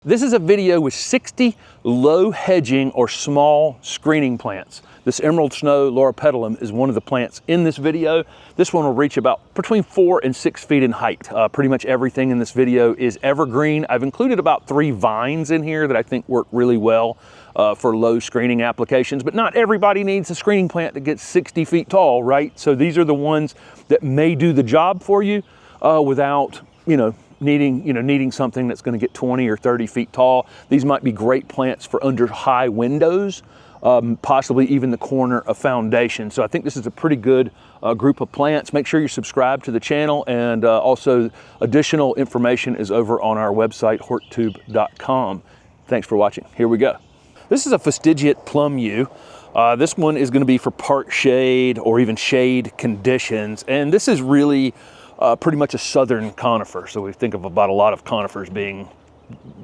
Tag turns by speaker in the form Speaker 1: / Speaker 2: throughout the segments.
Speaker 1: This is a video with 60 low hedging or small screening plants. This emerald snow loropetalum is one of the plants in this video. This one will reach about between 4 and 6 feet in height. Pretty much everything in this video is evergreen. I've included about 3 vines in here that I think work really well for low screening applications, but not everybody needs a screening plant that gets 60 feet tall, right? So these are the ones that may do the job for you without, needing something that's going to get 20 or 30 feet tall. These might be great plants for under high windows, possibly even the corner of foundation. So I think this is a pretty good group of plants. Make sure you're subscribed to the channel, and also additional information is over on our website, HortTube.com. Thanks for watching. Here we go. This is a fastigiate plum yew. This one is going to be for part shade or even shade conditions, and this is really pretty much a southern conifer. So we think of about a lot of conifers being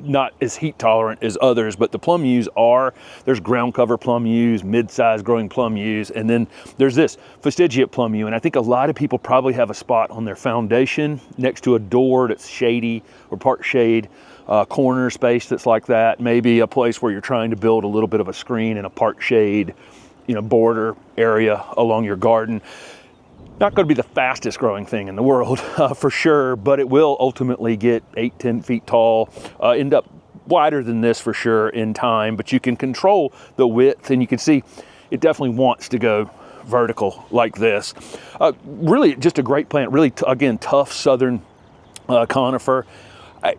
Speaker 1: not as heat tolerant as others, but the plum yews are. There's ground cover plum yews, mid-sized growing plum yews, and then there's this fastigiate plum yew. And I think a lot of people probably have a spot on their foundation next to a door that's shady or part shade, corner space that's like that. Maybe a place where you're trying to build a little bit of a screen in a part shade, border area along your garden. Not going to be the fastest growing thing in the world for sure, but it will ultimately get 8-10 feet tall, end up wider than this for sure in time, but you can control the width, and you can see it definitely wants to go vertical like this. Really just a great plant, really again, tough southern conifer.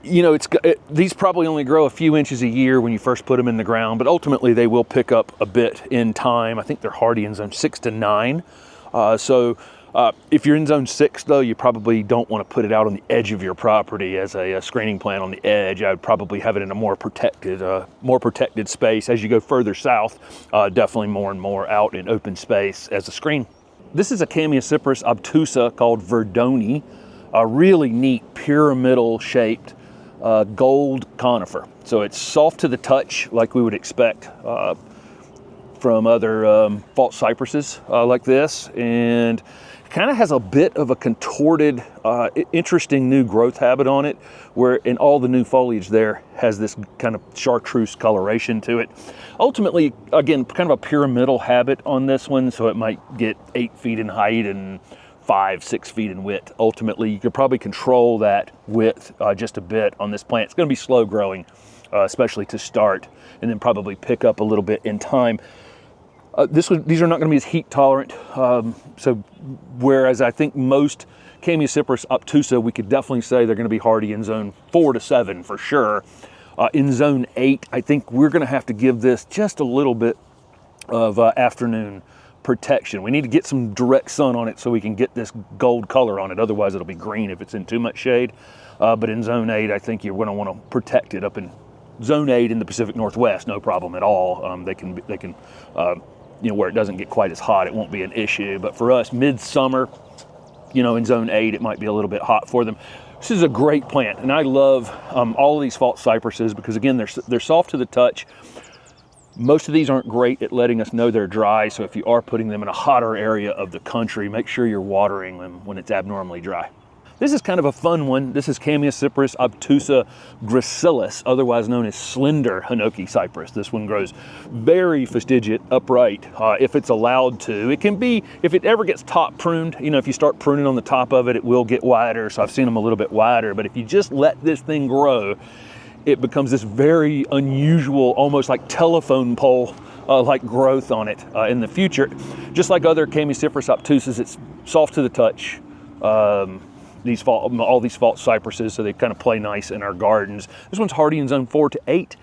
Speaker 1: These probably only grow a few inches a year when you first put them in the ground, but ultimately they will pick up a bit in time. I think they're hardy in zone 6 to 9. If you're in zone 6 though, you probably don't want to put it out on the edge of your property as a screening plant on the edge. I would probably have it in a more protected space. As you go further south, definitely more and more out in open space as a screen. This is a Chamaecyparis obtusa called Verdoni, a really neat pyramidal shaped gold conifer. So it's soft to the touch like we would expect from other false cypresses like this, and kind of has a bit of a contorted, interesting new growth habit on it, where in all the new foliage there has this kind of chartreuse coloration to it. Ultimately, again, kind of a pyramidal habit on this one, so it might get 8 feet in height and 5-6 feet in width. Ultimately, you could probably control that width just a bit on this plant. It's going to be slow growing, especially to start, and then probably pick up a little bit in time. These are not going to be as heat tolerant, so whereas I think most Chamaecyparis obtusa, we could definitely say they're going to be hardy in zone 4 to 7 for sure. In zone 8, I think we're going to have to give this just a little bit of afternoon protection. We need to get some direct sun on it so we can get this gold color on it. Otherwise, it'll be green if it's in too much shade. But in zone 8, I think you're going to want to protect it up in zone 8 in the Pacific Northwest. No problem at all. They can where it doesn't get quite as hot, it won't be an issue. But for us, midsummer, in zone 8, it might be a little bit hot for them. This is a great plant, and I love all of these false cypresses because, again, they're soft to the touch. Most of these aren't great at letting us know they're dry, so if you are putting them in a hotter area of the country, make sure you're watering them when it's abnormally dry. This is kind of a fun one. This is Chamaecyparis obtusa gracilis, otherwise known as slender hinoki cypress. This one grows very fastigiate, upright, if it's allowed to. It can be, if it ever gets top pruned, if you start pruning on the top of it, it will get wider. So I've seen them a little bit wider, but if you just let this thing grow, it becomes this very unusual, almost like telephone pole like growth on it in the future. Just like other Chamaecyparis obtusas, it's soft to the touch. All these false cypresses, so they kind of play nice in our gardens. This one's hardy in zone 4 to 8.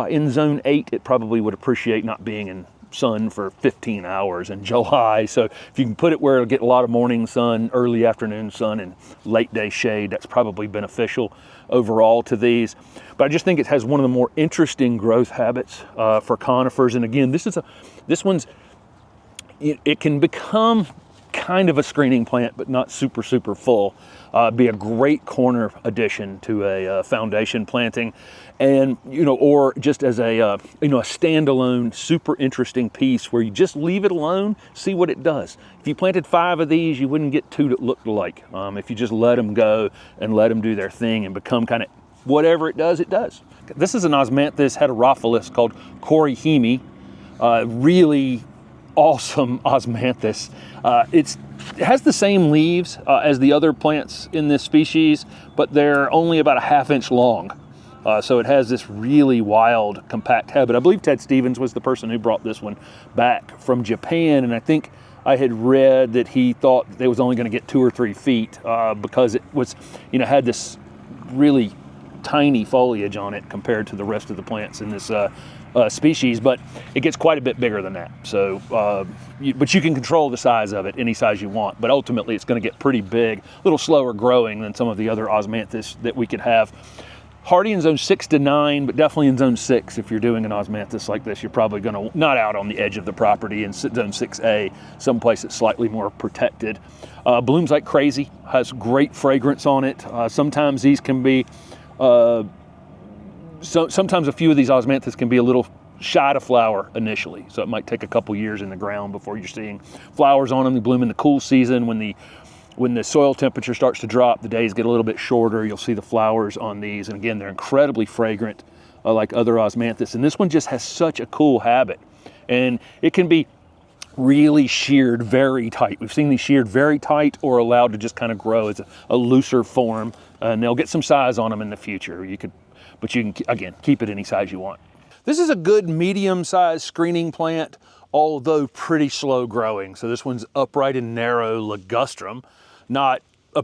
Speaker 1: In zone 8, it probably would appreciate not being in sun for 15 hours in July. So if you can put it where it'll get a lot of morning sun, early afternoon sun, and late day shade, that's probably beneficial overall to these. But I just think it has one of the more interesting growth habits for conifers. And again, this one's, it can become kind of a screening plant, but not super full. Be a great corner addition to a foundation planting, and or just as a standalone super interesting piece where you just leave it alone, see what it does. If you planted 5 of these, you wouldn't get 2 that looked alike. If you just let them go and let them do their thing and become kind of whatever it does, it does. This is an Osmanthus heterophyllus called Coriheme. Really awesome Osmanthus. It has the same leaves as the other plants in this species, but they're only about a ½ inch long. So it has this really wild, compact habit. I believe Ted Stevens was the person who brought this one back from Japan, and I think I had read that he thought it was only going to get 2 or 3 feet because it was, had this really tiny foliage on it compared to the rest of the plants in this species, but it gets quite a bit bigger than that. So, but you can control the size of it any size you want, but ultimately it's going to get pretty big, a little slower growing than some of the other Osmanthus that we could have. Hardy in zone 6 to 9, but definitely in zone 6. If you're doing an Osmanthus like this, you're probably going to, not out on the edge of the property in zone 6A, someplace that's slightly more protected. Blooms like crazy, has great fragrance on it. Sometimes these can be, sometimes a few of these Osmanthus can be a little shy to flower initially. So it might take a couple years in the ground before you're seeing flowers on them. They bloom in the cool season when the soil temperature starts to drop, the days get a little bit shorter, you'll see the flowers on these. And again, they're incredibly fragrant like other Osmanthus. And this one just has such a cool habit. And it can be really sheared very tight. We've seen these sheared very tight or allowed to just kind of grow as a looser form. And they'll get some size on them in the future. But you can, again, keep it any size you want. This is a good medium-sized screening plant, although pretty slow growing. So this one's upright and narrow ligustrum. Not a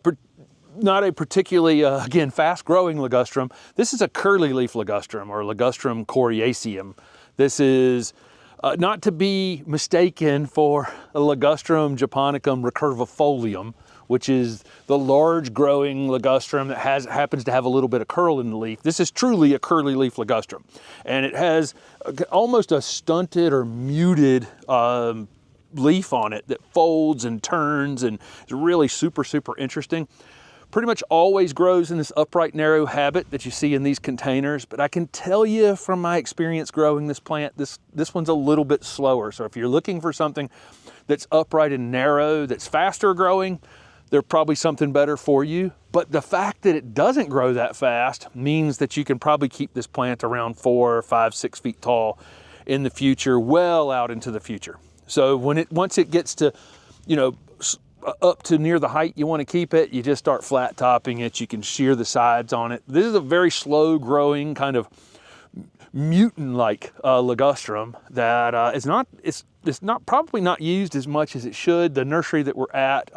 Speaker 1: particularly, again, fast-growing ligustrum. This is a curly leaf ligustrum, or Ligustrum coriaceum. This is not to be mistaken for a Ligustrum japonicum recurvifolium, which is the large growing ligustrum that happens to have a little bit of curl in the leaf. This is truly a curly leaf ligustrum. And it has almost a stunted or muted leaf on it that folds and turns and is really super, super interesting. Pretty much always grows in this upright, narrow habit that you see in these containers, but I can tell you from my experience growing this plant, this one's a little bit slower. So if you're looking for something that's upright and narrow, that's faster growing, there's probably something better for you. But the fact that it doesn't grow that fast means that you can probably keep this plant around 4, 5, 6 feet tall in the future, well out into the future. So once it gets to, up to near the height you want to keep it, you just start flat topping it. You can shear the sides on it. This is a very slow growing kind of mutant-like ligustrum that it's probably not used as much as it should. The nursery that we're at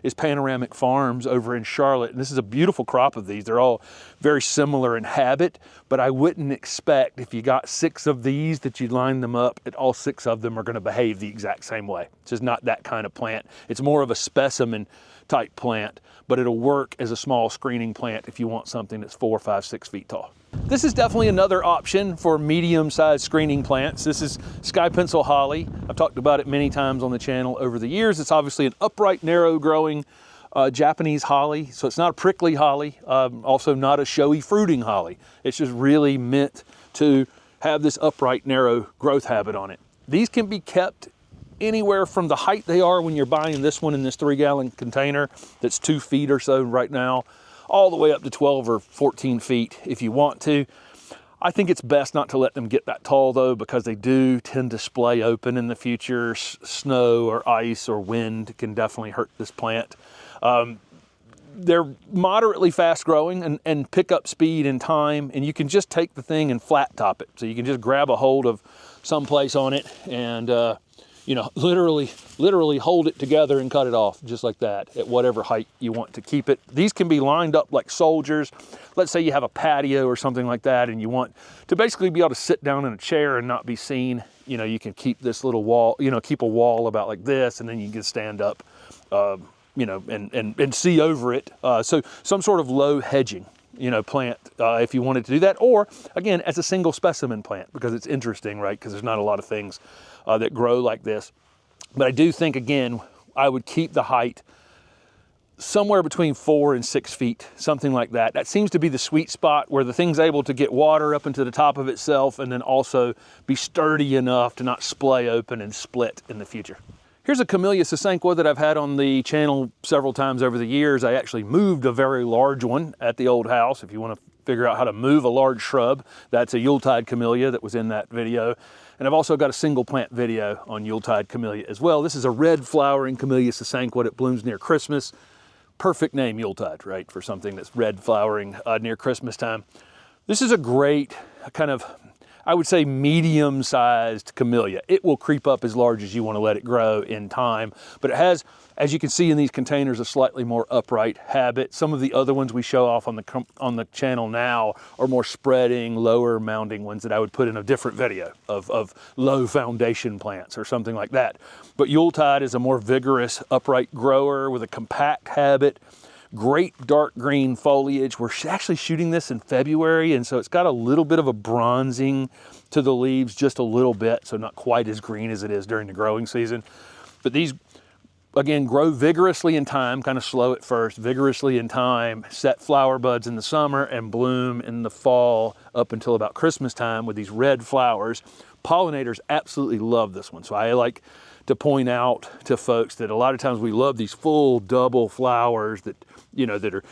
Speaker 1: is Panoramic Farms over in Charlotte, and this is a beautiful crop of these. They're all very similar in habit, but I wouldn't expect if you got 6 of these that you'd line them up and all 6 of them are going to behave the exact same way. It's just not that kind of plant. It's more of a specimen type plant, but it'll work as a small screening plant if you want something that's 4, 5, 6 feet tall. This is definitely another option for medium-sized screening plants. This is sky pencil holly. I've talked about it many times on the channel over the years. It's obviously an upright, narrow-growing Japanese holly, so it's not a prickly holly, also not a showy fruiting holly. It's just really meant to have this upright, narrow growth habit on it. These can be kept anywhere from the height they are when you're buying this one in this 3-gallon container that's 2 feet or so right now, all the way up to 12 or 14 feet if you want to. I think it's best not to let them get that tall though, because they do tend to splay open in the future. Snow or ice or wind can definitely hurt this plant. They're moderately fast growing and pick up speed and time, and you can just take the thing and flat top it. So you can just grab a hold of someplace on it and literally hold it together and cut it off just like that at whatever height you want to keep it. These can be lined up like soldiers. Let's say you have a patio or something like that and you want to basically be able to sit down in a chair and not be seen. You can keep this little wall, keep a wall about like this, and then you can stand up, and see over it. So some sort of low hedging, plant if you wanted to do that, or again, as a single specimen plant, because it's interesting, right? Because there's not a lot of things that grow like this. But I do think, again, I would keep the height somewhere between 4 and 6 feet, something like that. That seems to be the sweet spot where the thing's able to get water up into the top of itself and then also be sturdy enough to not splay open and split in the future. Here's a Camellia sasanqua that I've had on the channel several times over the years. I actually moved a very large one at the old house. If you want to figure out how to move a large shrub. That's a Yuletide camellia that was in that video. And I've also got a single plant video on Yuletide camellia as well. This is a red flowering Camellia sasanqua that blooms near Christmas. Perfect name, Yuletide, right, for something that's red flowering near Christmas time. This is a great kind of, I would say, medium-sized camellia. It will creep up as large as you want to let it grow in time, but it has, as you can see in these containers, a slightly more upright habit. Some of the other ones we show off on the channel now are more spreading, lower mounding ones that I would put in a different video of low foundation plants or something like that. But Yuletide is a more vigorous, upright grower with a compact habit. Great dark green foliage. We're actually shooting this in February, and so it's got a little bit of a bronzing to the leaves, just a little bit, so not quite as green as it is during the growing season. But these, again, grow vigorously in time, kind of slow at first, vigorously in time, set flower buds in the summer and bloom in the fall up until about Christmas time with these red flowers. Pollinators absolutely love this one, so I like to point out to folks that a lot of times we love these full double flowers that are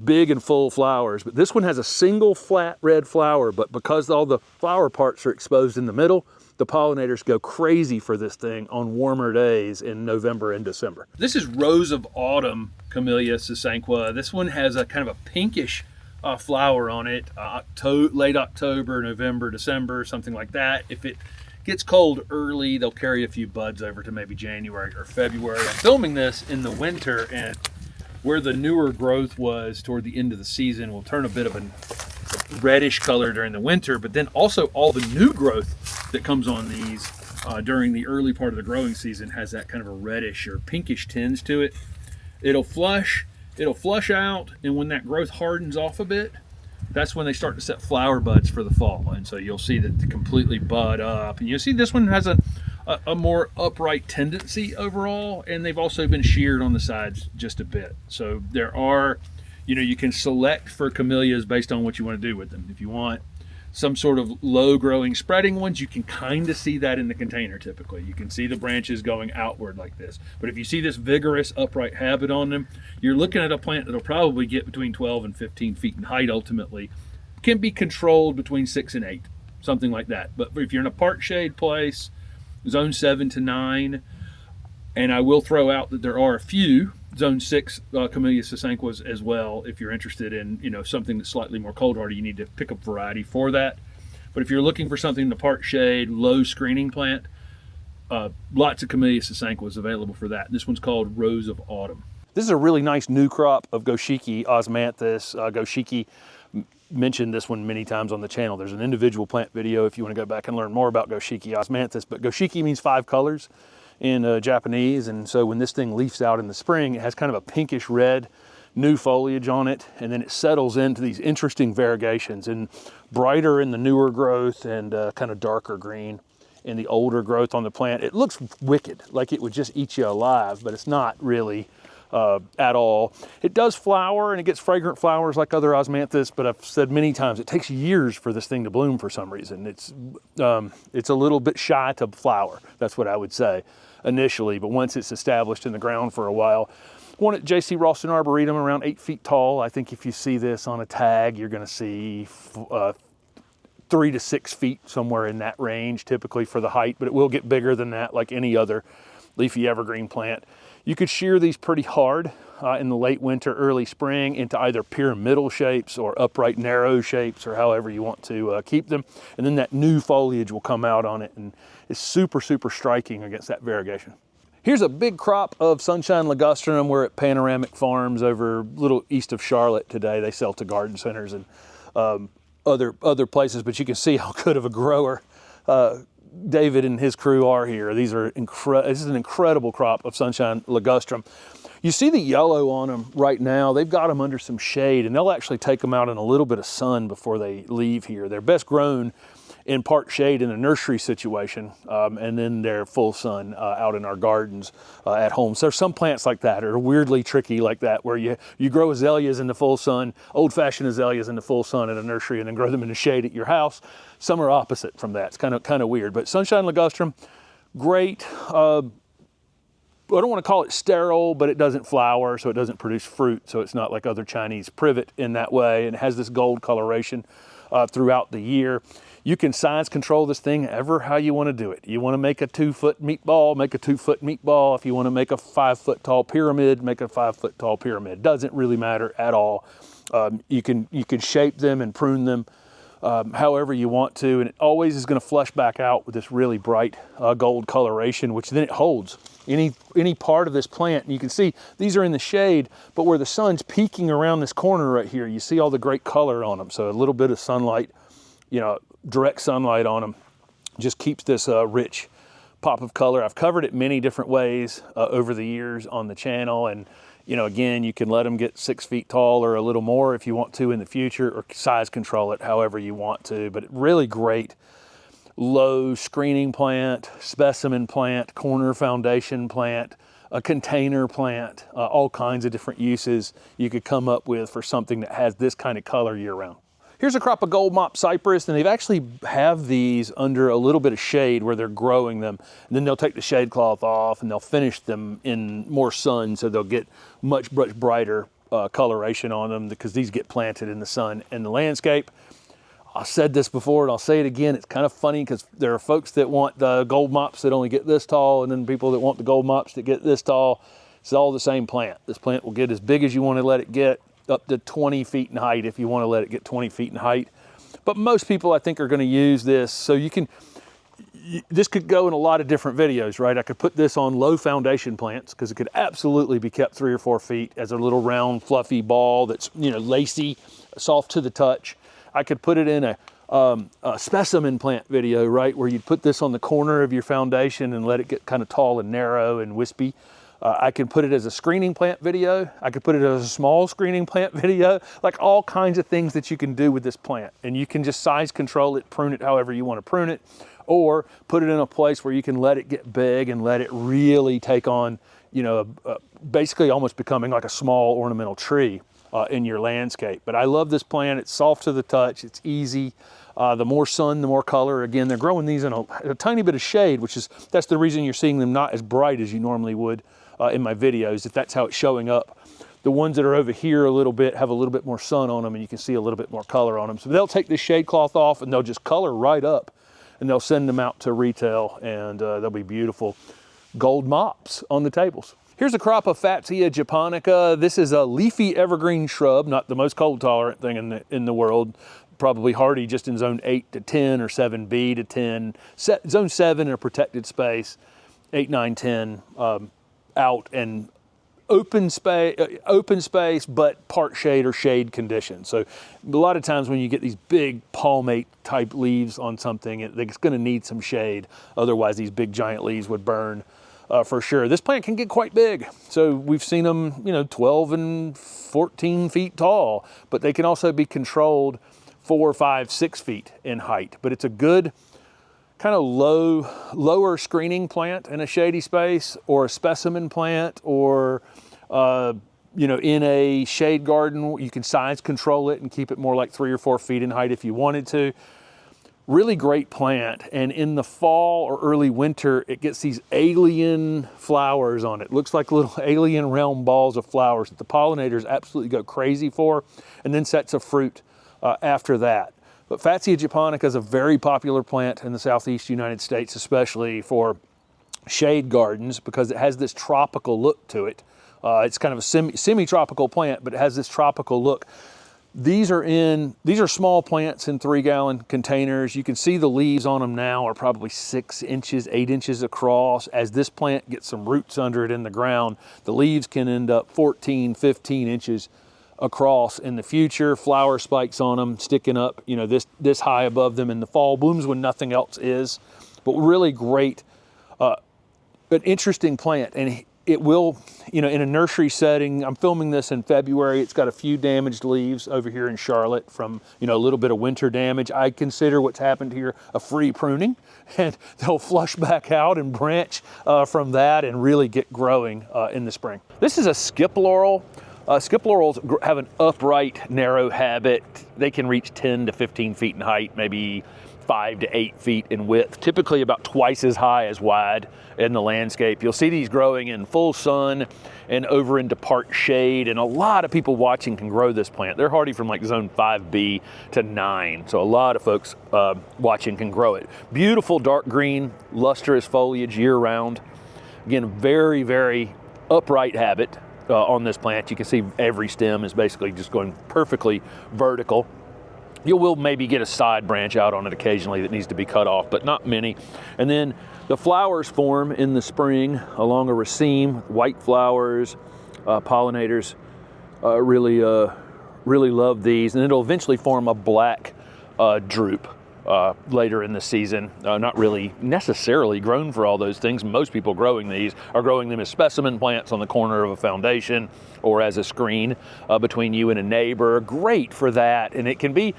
Speaker 1: big and full flowers, but this one has a single flat red flower, but because all the flower parts are exposed in the middle, the pollinators go crazy for this thing on warmer days in November and December. This is Rose of Autumn Camellia sasanqua. This one has a kind of a pinkish flower on it, late October, November, December, something like that. If it gets cold early, they'll carry a few buds over to maybe January or February. I'm filming this in the winter, and where the newer growth was toward the end of the season will turn a bit of a reddish color during the winter, but then also all the new growth that comes on these during the early part of the growing season has that kind of a reddish or pinkish tinge to it. It'll flush out, and when that growth hardens off a bit, that's when they start to set flower buds for the fall. And so you'll see that they completely bud up. And you'll see this one has a more upright tendency overall, and they've also been sheared on the sides just a bit. So there are, you can select for camellias based on what you want to do with them. If you want some sort of low growing spreading ones, you can kind of see that in the container typically. You can see the branches going outward like this. But if you see this vigorous upright habit on them, you're looking at a plant that'll probably get between 12 and 15 feet in height ultimately. Can be controlled between 6 and 8, something like that. But if you're in a part shade place, zone 7 to 9, and I will throw out that there are a few zone 6 Camellia sasanquas as well. If you're interested in something that's slightly more cold hardy, you need to pick up variety for that. But if you're looking for something in the part shade, low screening plant, lots of Camellia sasanquas available for that. This one's called Rose of Autumn. This is a really nice new crop of Goshiki osmanthus. Goshiki, mentioned this one many times on the channel. There's an individual plant video if you want to go back and learn more about Goshiki osmanthus. But Goshiki means 5 colors in Japanese, and so when this thing leaves out in the spring, it has kind of a pinkish red new foliage on it, and then it settles into these interesting variegations, and brighter in the newer growth and kind of darker green in the older growth on the plant. It looks wicked, like it would just eat you alive, but it's not really at all. It does flower, and it gets fragrant flowers like other osmanthus, but I've said many times it takes years for this thing to bloom for some reason. It's a little bit shy to flower, that's what I would say initially, but once it's established in the ground for a while. One at J.C. Ralston Arboretum, around 8 feet tall. I think if you see this on a tag, you're going to see 3 to 6 feet, somewhere in that range, typically for the height, but it will get bigger than that like any other leafy evergreen plant. You could shear these pretty hard in the late winter, early spring into either pyramidal shapes or upright narrow shapes, or however you want to keep them. And then that new foliage will come out on it, and it's super, super striking against that variegation. Here's a big crop of sunshine ligustrum. We're at Panoramic Farms over a little east of Charlotte today. They sell to garden centers and other places, but you can see how good of a grower David and his crew are here. This is an incredible crop of sunshine ligustrum. You see the yellow on them right now. They've got them under some shade, and they'll actually take them out in a little bit of sun before they leave here. They're best grown in part shade in a nursery situation, and then they're full sun out in our gardens at home. So there's some plants like that are weirdly tricky like that, where you grow azaleas in the full sun, old-fashioned azaleas in the full sun in a nursery, and then grow them in the shade at your house. Some are opposite from that. It's kind of weird. But sunshine ligustrum, great don't want to call it sterile, but it doesn't flower, so it doesn't produce fruit. So it's not like other Chinese privet in that way. And it has this gold coloration throughout the year. You can size control this thing ever how you want to do it. You want to make a 2-foot meatball, make a 2-foot meatball. If you want to make a 5-foot tall pyramid, make a 5-foot tall pyramid. Doesn't really matter at all. You can shape them and prune them however you want to, and it always is going to flush back out with this really bright gold coloration, which then it holds any part of this plant. And you can see these are in the shade, but where the sun's peeking around this corner right here, you see all the great color on them. So a little bit of sunlight, you know, direct sunlight on them just keeps this rich pop of color. I've covered it many different ways over the years on the channel, and you know, again, you can let them get 6 feet tall or a little more if you want to in the future, or size control it however you want to. But really great low screening plant, specimen plant, corner foundation plant, a container plant, all kinds of different uses you could come up with for something that has this kind of color year round. Here's a crop of gold mop cypress, and they've actually have these under a little bit of shade where they're growing them. And then they'll take the shade cloth off and they'll finish them in more sun, so they'll get much brighter coloration on them, because these get planted in the sun in the landscape. I said this before and I'll say it again. It's kind of funny because there are folks that want the gold mops that only get this tall, and then people that want the gold mops that get this tall. It's all the same plant. This plant will get as big as you want to let it get, up to 20 feet in height if you want to let it get 20 feet in height. But most people, I think, are going to use this. So this could go in a lot of different videos, right? I could put this on low foundation plants because it could absolutely be kept 3 or 4 feet as a little round fluffy ball that's, you know, lacy, soft to the touch. I could put it in a specimen plant video, right, where you'd put this on the corner of your foundation and let it get kind of tall and narrow and wispy. I could put it as a screening plant video. I could put it as a small screening plant video, like all kinds of things that you can do with this plant. And you can just size control it, prune it however you want to prune it, or put it in a place where you can let it get big and let it really take on, you know, basically almost becoming like a small ornamental tree in your landscape. But I love this plant. It's soft to the touch. It's easy. The more sun, the more color. Again, they're growing these in a tiny bit of shade, that's the reason you're seeing them not as bright as you normally would in my videos, if that's how it's showing up. The ones that are over here a little bit have a little bit more sun on them, and you can see a little bit more color on them. So they'll take this shade cloth off and they'll just color right up, and they'll send them out to retail, and they'll be beautiful gold mops on the tables. Here's a crop of Fatsia japonica. This is a leafy evergreen shrub, not the most cold tolerant thing in the world. Probably hardy just in zone 8 to 10 or 7B to 10. Zone 7 in a protected space, 8, 9, 10 out and open space, but part shade or shade conditions. So a lot of times when you get these big palmate type leaves on something, it's going to need some shade. Otherwise, these big giant leaves would burn for sure. This plant can get quite big. So we've seen them, you know, 12 and 14 feet tall, but they can also be controlled 4, 5, 6 feet in height. But it's a good kind of lower screening plant in a shady space, or a specimen plant, or you know, in a shade garden. You can size control it and keep it more like 3 or 4 feet in height if you wanted to. Really great plant. And in the fall or early winter, it gets these alien flowers on it. Looks like little alien realm balls of flowers that the pollinators absolutely go crazy for, and then sets of fruit after that. But Fatsia japonica is a very popular plant in the Southeast United States, especially for shade gardens, because it has this tropical look to it. It's kind of a semi-tropical plant, but it has this tropical look. These are small plants in 3-gallon containers. You can see the leaves on them now are probably 6 inches, 8 inches across. As this plant gets some roots under it in the ground, the leaves can end up 14, 15 inches across in the future. Flower spikes on them sticking up, you know, this high above them in the fall. Blooms when nothing else is, but really great, an interesting plant. And it will, you know, in a nursery setting, I'm filming this in February. It's got a few damaged leaves over here in Charlotte from, you know, a little bit of winter damage. I consider what's happened here a free pruning, and they'll flush back out and branch from that and really get growing in the spring. This is a skip laurel. Skip laurels have an upright, narrow habit. They can reach 10 to 15 feet in height, maybe 5 to 8 feet in width, typically about twice as high as wide in the landscape. You'll see these growing in full sun and over into part shade, and a lot of people watching can grow this plant. They're hardy from like zone 5B to 9, so a lot of folks watching can grow it. Beautiful dark green, lustrous foliage year-round. Again, very, very upright habit on this plant. You can see every stem is basically just going perfectly vertical. You will maybe get a side branch out on it occasionally that needs to be cut off, but not many. And then the flowers form in the spring along a raceme, white flowers. Pollinators really love these, and it'll eventually form a black drupe later in the season. Not really necessarily grown for all those things. Most people growing these are growing them as specimen plants on the corner of a foundation or as a screen between you and a neighbor. Great for that, and it can be,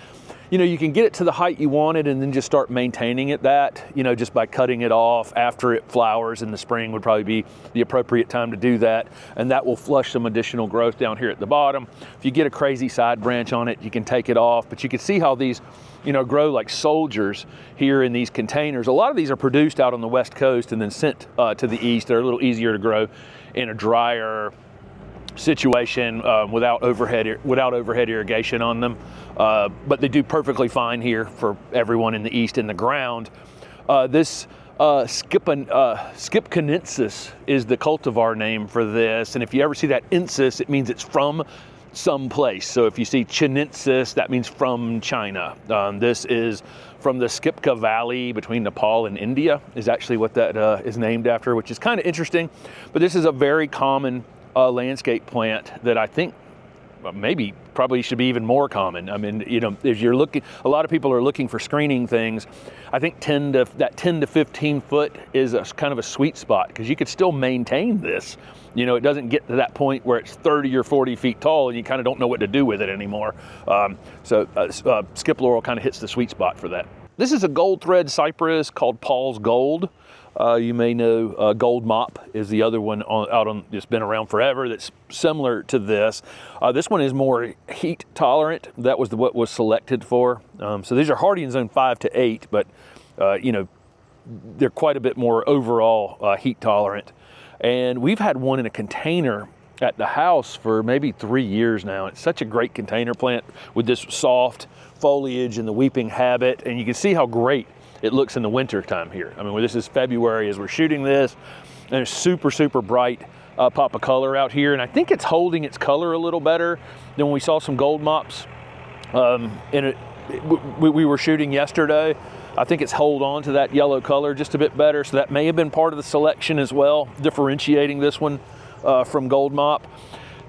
Speaker 1: you know, you can get it to the height you want it and then just start maintaining it that, you know, just by cutting it off after it flowers in the spring would probably be the appropriate time to do that, and that will flush some additional growth down here at the bottom. If you get a crazy side branch on it, you can take it off, but you can see how these, you know, grow like soldiers here in these containers. A lot of these are produced out on the West Coast and then sent to the East. They're a little easier to grow in a drier situation without overhead irrigation on them, but they do perfectly fine here for everyone in the East in the ground. This Skipconensis is the cultivar name for this, and if you ever see that ensis, it means it's from someplace. So if you see Chinensis, that means from China. This is from the Skipka Valley between Nepal and India, is actually what that is named after, which is kind of interesting. But this is a very common landscape plant that I think maybe probably should be even more common. I mean, you know, if you're looking, a lot of people are looking for screening things. I think 10 to 15 foot is a kind of a sweet spot, because you could still maintain this. You know, it doesn't get to that point where it's 30 or 40 feet tall and you kind of don't know what to do with it anymore. Skip laurel kind of hits the sweet spot for that. This is a gold thread cypress called Paul's Gold. You may know Gold Mop is the other one it's been around forever that's similar to this. This one is more heat tolerant. That was what was selected for. So these are hardy in zone 5 to 8, but you know, they're quite a bit more overall heat tolerant. And we've had one in a container at the house for maybe 3 years now. It's such a great container plant with this soft foliage and the weeping habit, and you can see how great it looks in the winter time here. I mean, this is February as we're shooting this, and it's super, super bright pop of color out here, and I think it's holding its color a little better than when we saw some gold mops we were shooting yesterday. I think it's hold on to that yellow color just a bit better, so that may have been part of the selection as well, differentiating this one from Gold Mop.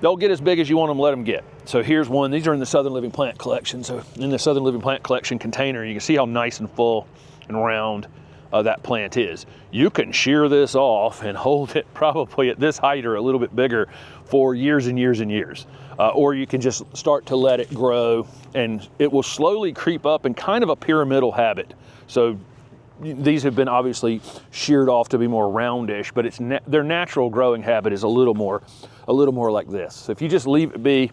Speaker 1: They'll get as big as you want them to let them get. So here's one. These are in the Southern Living Plant Collection. So in the Southern Living Plant Collection container, you can see how nice and full and round that plant is. You can shear this off and hold it probably at this height or a little bit bigger for years and years and years. Or you can just start to let it grow, and it will slowly creep up in kind of a pyramidal habit. So these have been obviously sheared off to be more roundish, but it's their natural growing habit is a little more like this. So if you just leave it be,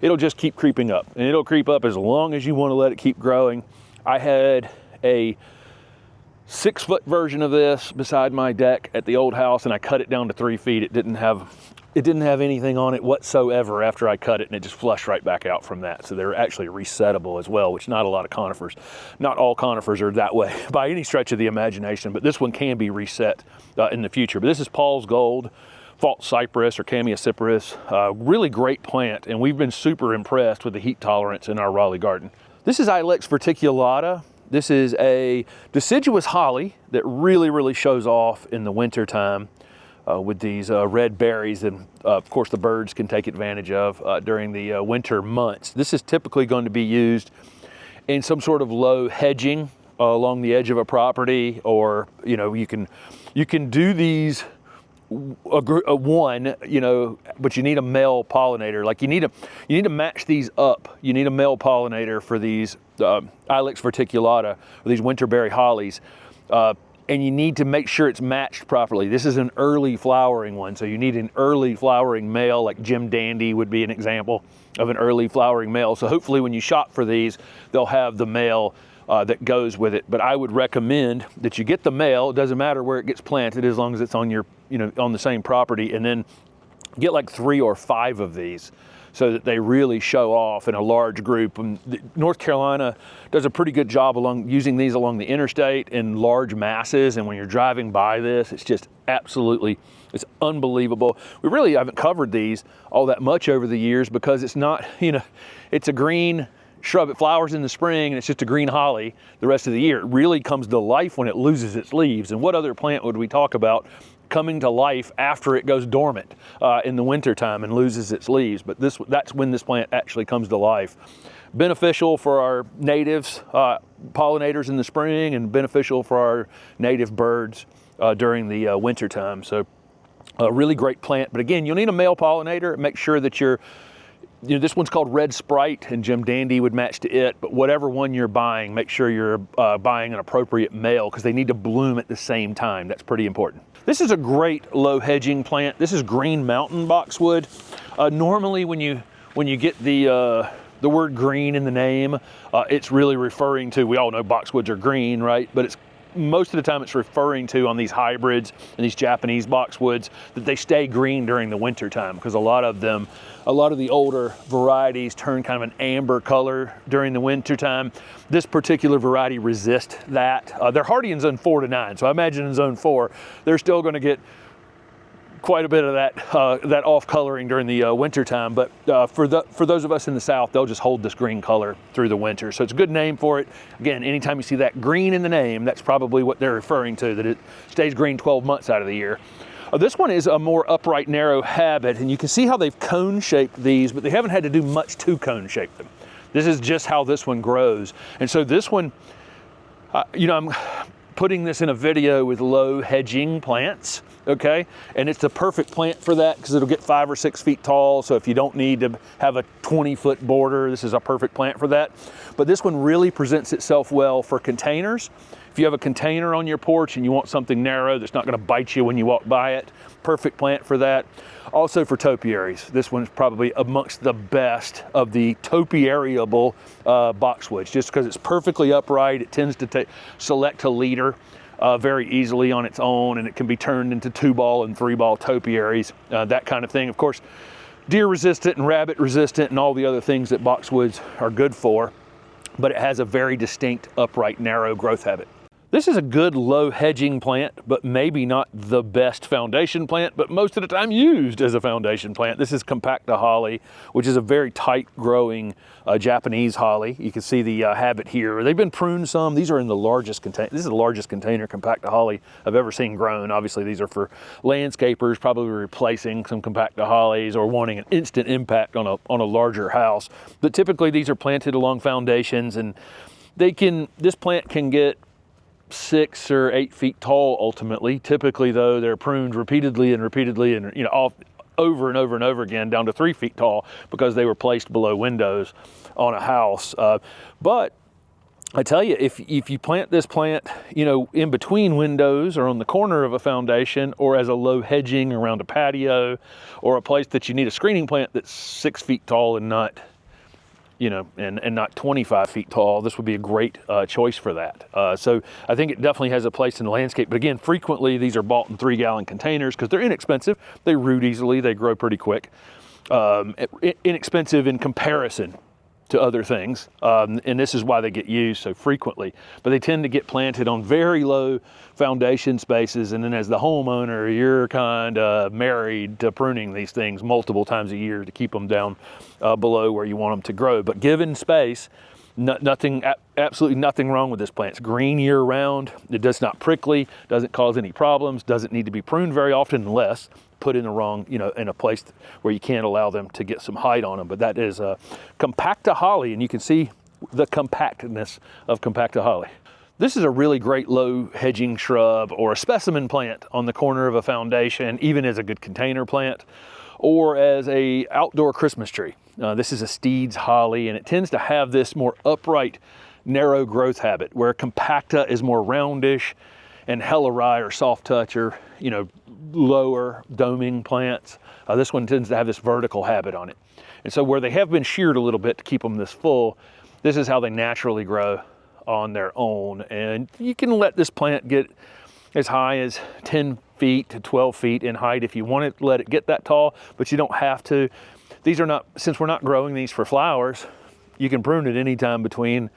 Speaker 1: it'll just keep creeping up, and it'll creep up as long as you want to let it keep growing. I had a 6-foot version of this beside my deck at the old house, and I cut it down to 3 feet. It didn't have anything on it whatsoever after I cut it, and it just flushed right back out from that. So they're actually resettable as well, which not a lot of conifers, not all conifers are that way by any stretch of the imagination, but this one can be reset in the future. But this is Paul's Gold, false cypress or Chamaecyparis, really great plant, and we've been super impressed with the heat tolerance in our Raleigh garden. This is Ilex verticulata. This is a deciduous holly that really, really shows off in the winter time with these red berries, and of course the birds can take advantage of during the winter months. This is typically going to be used in some sort of low hedging along the edge of a property, or you know, you can do these one, you know, but you need a male pollinator. Like you need to match these up. You need a male pollinator for these Ilex verticulata, or these winterberry hollies. and you need to make sure it's matched properly. This is an early flowering one, so you need an early flowering male, like Jim Dandy would be an example of an early flowering male. So hopefully when you shop for these, they'll have the male that goes with it. But I would recommend that you get the male. It doesn't matter where it gets planted as long as it's on your, on the same property, and then get like 3 or 5 of these so that they really show off in a large group. And North Carolina does a pretty good job using these along the interstate in large masses. And when you're driving by this, it's just absolutely, it's unbelievable. We really haven't covered these all that much over the years because it's not, it's a green shrub. It flowers in the spring and it's just a green holly the rest of the year. It really comes to life when it loses its leaves. And what other plant would we talk about coming to life after it goes dormant in the winter time and loses its leaves? But that's when this plant actually comes to life. Beneficial for our natives, pollinators in the spring, and beneficial for our native birds during the winter time. So a really great plant. But again, you'll need a male pollinator. Make sure that this one's called Red Sprite, and Jim Dandy would match to it, but whatever one you're buying, make sure you're buying an appropriate male because they need to bloom at the same time. That's pretty important. This is a great low hedging plant. This is green mountain boxwood. Normally when you get the word green in the name, it's really referring to, we all know boxwoods are green, right? But most of the time it's referring to, on these hybrids and these Japanese boxwoods, that they stay green during the winter time, because a lot of the older varieties turn kind of an amber color during the winter time. This particular variety resists that. They're hardy in zone 4 to 9, so I imagine in zone 4 they're still going to get quite a bit of that off coloring during the winter time. But for those of us in the south, they'll just hold this green color through the winter. So it's a good name for it. Again, anytime you see that green in the name, that's probably what they're referring to, that it stays green 12 months out of the year. This one is a more upright, narrow habit, and you can see how they've cone shaped these, but they haven't had to do much to cone shape them. This is just how this one grows. And so this one, I'm putting this in a video with low hedging plants, okay? And it's the perfect plant for that because it'll get 5 or 6 feet tall. So if you don't need to have a 20-foot border, this is a perfect plant for that. But this one really presents itself well for containers. If you have a container on your porch and you want something narrow that's not going to bite you when you walk by it, perfect plant for that. Also for topiaries, this one's probably amongst the best of the topiariable boxwoods, just because it's perfectly upright. It tends to select a leader very easily on its own, and it can be turned into 2-ball and 3-ball topiaries, that kind of thing. Of course, deer resistant and rabbit resistant and all the other things that boxwoods are good for, but it has a very distinct upright, narrow growth habit. This is a good low hedging plant, but maybe not the best foundation plant, but most of the time used as a foundation plant. This is Compacta holly, which is a very tight growing Japanese holly. You can see the habit here. They've been pruned some. These are in the largest container. This is the largest container Compacta holly I've ever seen grown. Obviously these are for landscapers, probably replacing some Compacta hollies or wanting an instant impact on a larger house. But typically these are planted along foundations, and this plant can get 6 or 8 feet tall ultimately. Typically though, they're pruned repeatedly and over and over and over again down to 3 feet tall because they were placed below windows on a house. But I tell you, if you plant this plant, in between windows or on the corner of a foundation, or as a low hedging around a patio, or a place that you need a screening plant that's 6 feet tall and not and not 25 feet tall, this would be a great choice for that. So I think it definitely has a place in the landscape. But again, frequently these are bought in 3-gallon containers because they're inexpensive. They root easily. They grow pretty quick. Inexpensive in comparison to other things, and this is why they get used so frequently. But they tend to get planted on very low foundation spaces, and then as the homeowner, you're kind of married to pruning these things multiple times a year to keep them down below where you want them to grow. But given space, absolutely nothing wrong with this plant. It's green year round. It does not prickly, doesn't cause any problems, doesn't need to be pruned very often unless put in the wrong, in a place where you can't allow them to get some height on them. But that is a Compacta holly, and you can see the compactness of Compacta holly. This is a really great low hedging shrub or a specimen plant on the corner of a foundation, even as a good container plant or as a outdoor Christmas tree. This is a Steed's holly, and it tends to have this more upright, narrow growth habit, where Compacta is more roundish and Hellerai or soft touch are, you know, lower doming plants. This one tends to have this vertical habit on it. And so where they have been sheared a little bit to keep them this full, this is how they naturally grow on their own. And you can let this plant get as high as 10 feet to 12 feet in height if you want to let it get that tall, but you don't have to. These are not, since we're not growing these for flowers, you can prune it anytime between,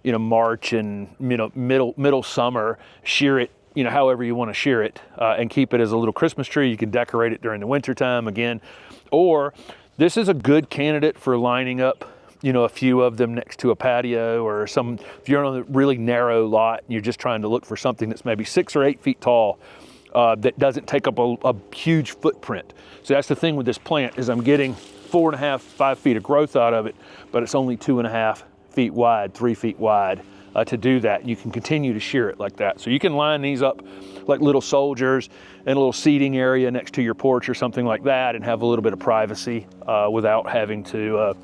Speaker 1: you know, March and, you know, middle summer. Shear it, you know, however you want to shear it, and keep it as a little Christmas tree. You can decorate it during the winter time again, or this is a good candidate for lining up, you know, a few of them next to a patio, or some, if you're on a really narrow lot and you're just trying to look for something that's maybe 6 or 8 feet tall, that doesn't take up a huge footprint. So that's the thing with this plant, is I'm getting 4.5, 5 feet of growth out of it, but it's only 2.5 feet wide, 3 feet wide to do that. You can continue to shear it like that. So you can line these up like little soldiers in a little seating area next to your porch or something like that, and have a little bit of privacy without having to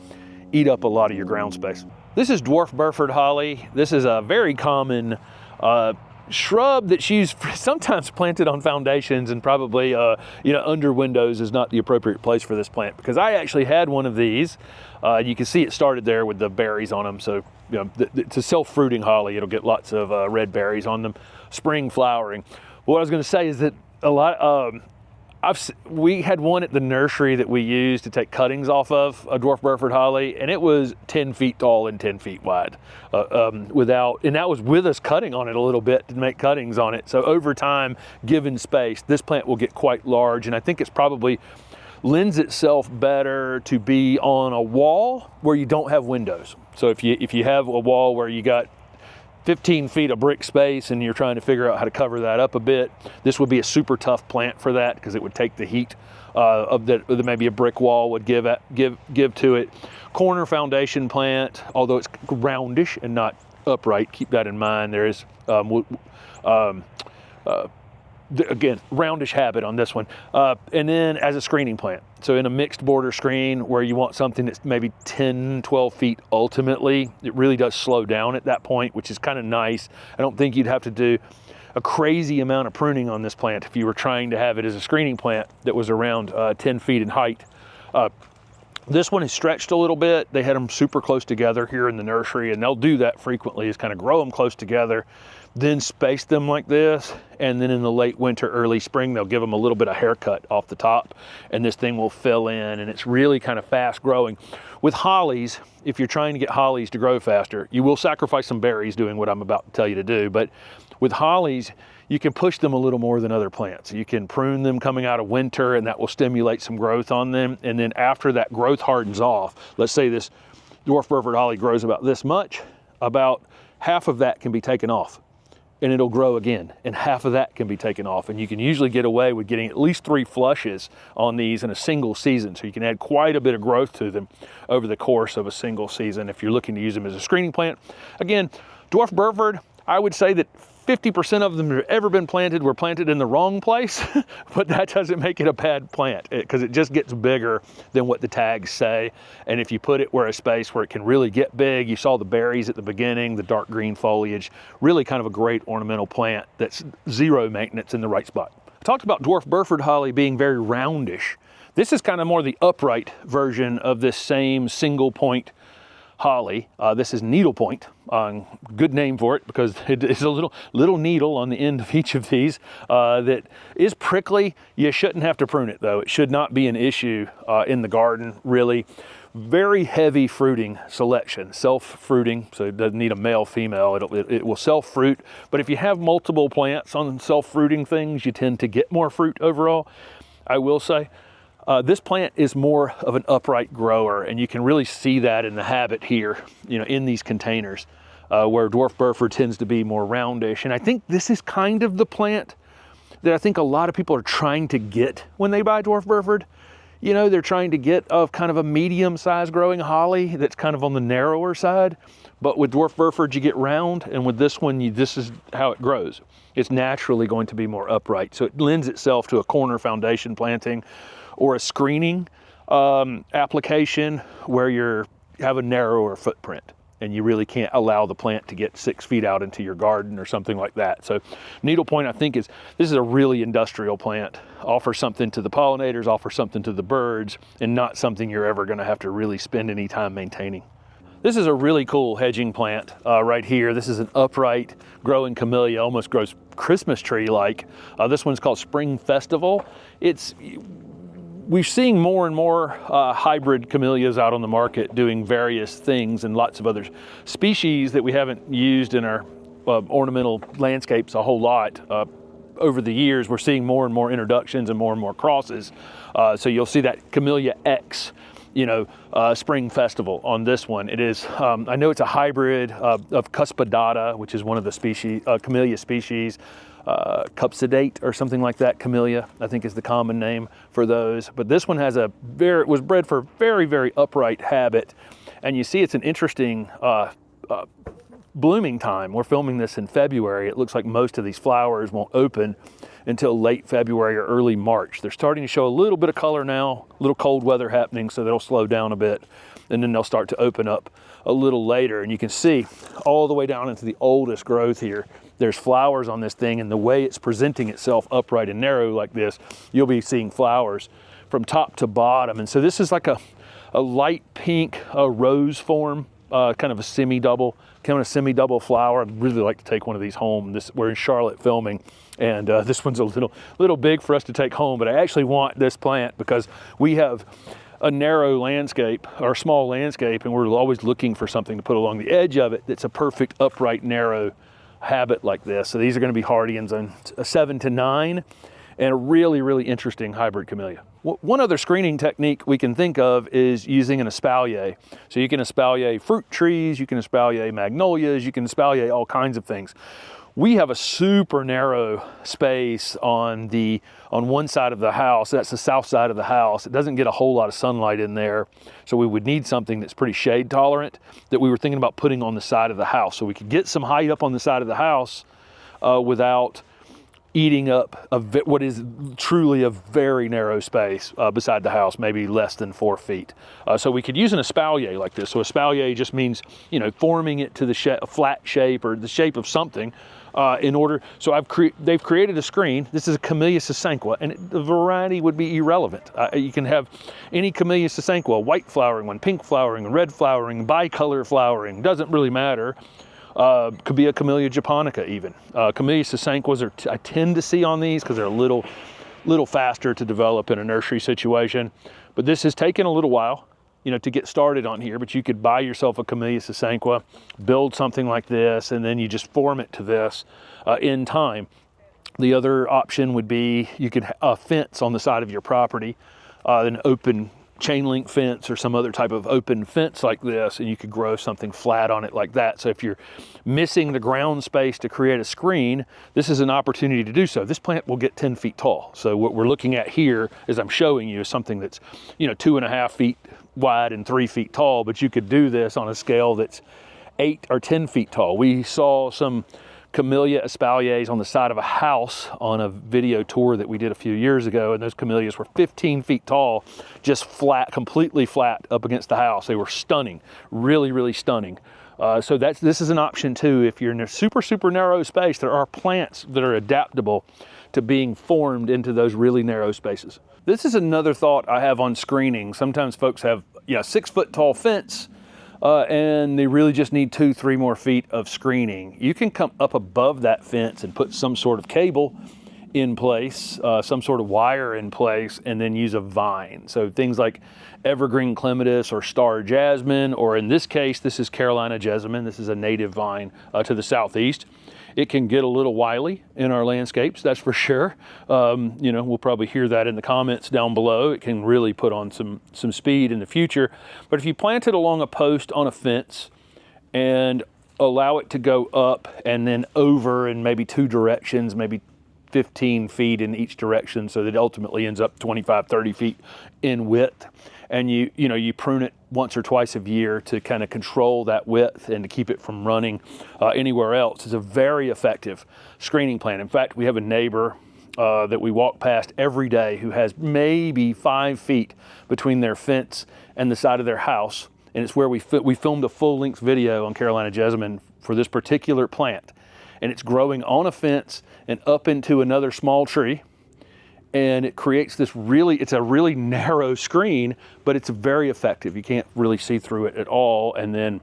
Speaker 1: eat up a lot of your ground space. This is dwarf Burford holly. This is a very common shrub that's used sometimes planted on foundations, and probably you know, under windows is not the appropriate place for this plant, because I actually had one of these. You can see it started there with the berries on them. So, you know, it's a self-fruiting holly. It'll get lots of red berries on them, spring flowering. What I was going to say is that a lot we had one at the nursery that we used to take cuttings off of, a dwarf Burford holly, and it was 10 feet tall and 10 feet wide. And that was with us cutting on it a little bit to make cuttings on it. So over time, given space, this plant will get quite large, and I think it's probably lends itself better to be on a wall where you don't have windows. So if you have a wall where you got 15 feet of brick space and you're trying to figure out how to cover that up a bit, this would be a super tough plant for that, because it would take the heat of that maybe a brick wall would give to it. Corner foundation plant, although it's roundish and not upright, keep that in mind. There is again, roundish habit on this one. And then as a screening plant, so in a mixed border screen where you want something that's maybe 10, 12 feet ultimately, it really does slow down at that point, which is kind of nice. I don't think you'd have to do a crazy amount of pruning on this plant if you were trying to have it as a screening plant that was around 10 feet in height. This one is stretched a little bit. They had them super close together here in the nursery, and they'll do that frequently, is kind of grow them close together, then space them like this, and then in the late winter, early spring, they'll give them a little bit of haircut off the top, and this thing will fill in, and it's really kind of fast growing. With hollies, if you're trying to get hollies to grow faster, you will sacrifice some berries doing what I'm about to tell you to do, but with hollies, you can push them a little more than other plants. You can prune them coming out of winter, and that will stimulate some growth on them. And then after that growth hardens off, let's say this dwarf Burford holly grows about this much, about half of that can be taken off, and it'll grow again, and half of that can be taken off. And you can usually get away with getting at least 3 flushes on these in a single season. So you can add quite a bit of growth to them over the course of a single season if you're looking to use them as a screening plant. Again, dwarf Burford, I would say that 50% of them that have ever been planted were planted in the wrong place, but that doesn't make it a bad plant, because it just gets bigger than what the tags say. And if you put it where a space where it can really get big, you saw the berries at the beginning, the dark green foliage, really kind of a great ornamental plant that's zero maintenance in the right spot. I talked about dwarf Burford holly being very roundish. This is kind of more the upright version of this same single point holly. This is needlepoint. Good name for it, because it is a little needle on the end of each of these that is prickly. You shouldn't have to prune it though. It should not be an issue in the garden, really. Very heavy fruiting selection, self-fruiting, so it doesn't need a male, female. It will self-fruit, but if you have multiple plants on self-fruiting things, you tend to get more fruit overall, I will say. This plant is more of an upright grower, and you can really see that in the habit here, you know, in these containers, where dwarf Burford tends to be more roundish. And I think this is kind of the plant that I think a lot of people are trying to get when they buy dwarf Burford. You know, they're trying to get kind of a medium-sized growing holly that's kind of on the narrower side. But with dwarf Burford, you get round, and with this one, this is how it grows. It's naturally going to be more upright. So it lends itself to a corner foundation planting or a screening application where you have a narrower footprint. and you really can't allow the plant to get 6 feet out into your garden or something like that. So needlepoint, I think, this is a really industrial plant. Offers something to the pollinators, offers something to the birds, and not something you're ever going to have to really spend any time maintaining. This is a really cool hedging plant right here. This is an upright growing camellia, almost grows Christmas tree-like. This one's called Spring Festival. We're seeing more and more hybrid camellias out on the market doing various things, and lots of other species that we haven't used in our ornamental landscapes a whole lot. Over the years, we're seeing more and more introductions and more crosses. So you'll see that Camellia X, Spring Festival on this one. It is, I know it's a hybrid of Cuspidata, which is one of the species, camellia species. Cupsidate or something like that, camellia, I think is the common name for those. But this one has it was bred for a very, very upright habit. And you see it's an interesting blooming time. We're filming this in February. It looks like most of these flowers won't open until late February or early March. They're starting to show a little bit of color now, a little cold weather happening, so they'll slow down a bit, and then they'll start to open up a little later. And you can see all the way down into the oldest growth here, there's flowers on this thing, and the way it's presenting itself upright and narrow like this, you'll be seeing flowers from top to bottom. And so this is like a light pink rose form, kind of a semi-double flower. I'd really like to take one of these home. We're in Charlotte filming, and this one's a little big for us to take home, but I actually want this plant because we have a narrow landscape or small landscape, and we're always looking for something to put along the edge of it that's a perfect upright, narrow habit like this. So these are going to be hardy in zone 7 to 9, and a really, really interesting hybrid camellia. One other screening technique we can think of is using an espalier. So you can espalier fruit trees, you can espalier magnolias, you can espalier all kinds of things. We have a super narrow space on one side of the house. That's the south side of the house. It doesn't get a whole lot of sunlight in there. So we would need something that's pretty shade tolerant that we were thinking about putting on the side of the house. So we could get some height up on the side of the house without eating up what is truly a very narrow space beside the house, maybe less than 4 feet. So we could use an espalier like this. So espalier just means, forming it to the flat shape or the shape of something in order. So they've created a screen. This is a Camellia sasanqua, and the variety would be irrelevant. You can have any Camellia sasanqua, white flowering one, pink flowering, red flowering, bicolor flowering, doesn't really matter. Could be a Camellia japonica even. Camellia sasanquas I tend to see on these because they're a little faster to develop in a nursery situation. But this has taken a little while, to get started on here. But you could buy yourself a Camellia sasanqua, build something like this, and then you just form it to this in time. The other option would be you could a fence on the side of your property, an open chain link fence or some other type of open fence like this, and you could grow something flat on it like that. So if you're missing the ground space to create a screen, this is an opportunity to do so. This plant will get 10 feet tall. So what we're looking at here, as I'm showing you, is something that's 2.5 feet wide and 3 feet tall, but you could do this on a scale that's 8 or 10 feet tall. We saw some Camellia espaliers on the side of a house on a video tour that we did a few years ago, and those camellias were 15 feet tall, just flat, completely flat up against the house. They were stunning, really, really stunning. So this is an option too. If you're in a super, super narrow space, there are plants that are adaptable to being formed into those really narrow spaces. This is another thought I have on screening. Sometimes folks have 6 foot tall fence, and they really just need 2-3 more feet of screening. You can come up above that fence and put some sort of cable in place, some sort of wire in place, and then use a vine. So things like evergreen clematis or star jasmine, or in this case, this is Carolina jessamine. This is a native vine to the southeast. It can get a little wily in our landscapes, that's for sure. We'll probably hear that in the comments down below. It can really put on some speed in the future. But if you plant it along a post on a fence and allow it to go up and then over in maybe 2 directions, maybe 15 feet in each direction, so that it ultimately ends up 25, 30 feet in width. And you prune it once or twice a year to kind of control that width and to keep it from running anywhere else. It's a very effective screening plan. In fact, we have a neighbor that we walk past every day who has maybe 5 feet between their fence and the side of their house. and it's where we filmed a full-length video on Carolina jessamine for this particular plant. And it's growing on a fence and up into another small tree. And it creates this it's a really narrow screen, but it's very effective. You can't really see through it at all. And then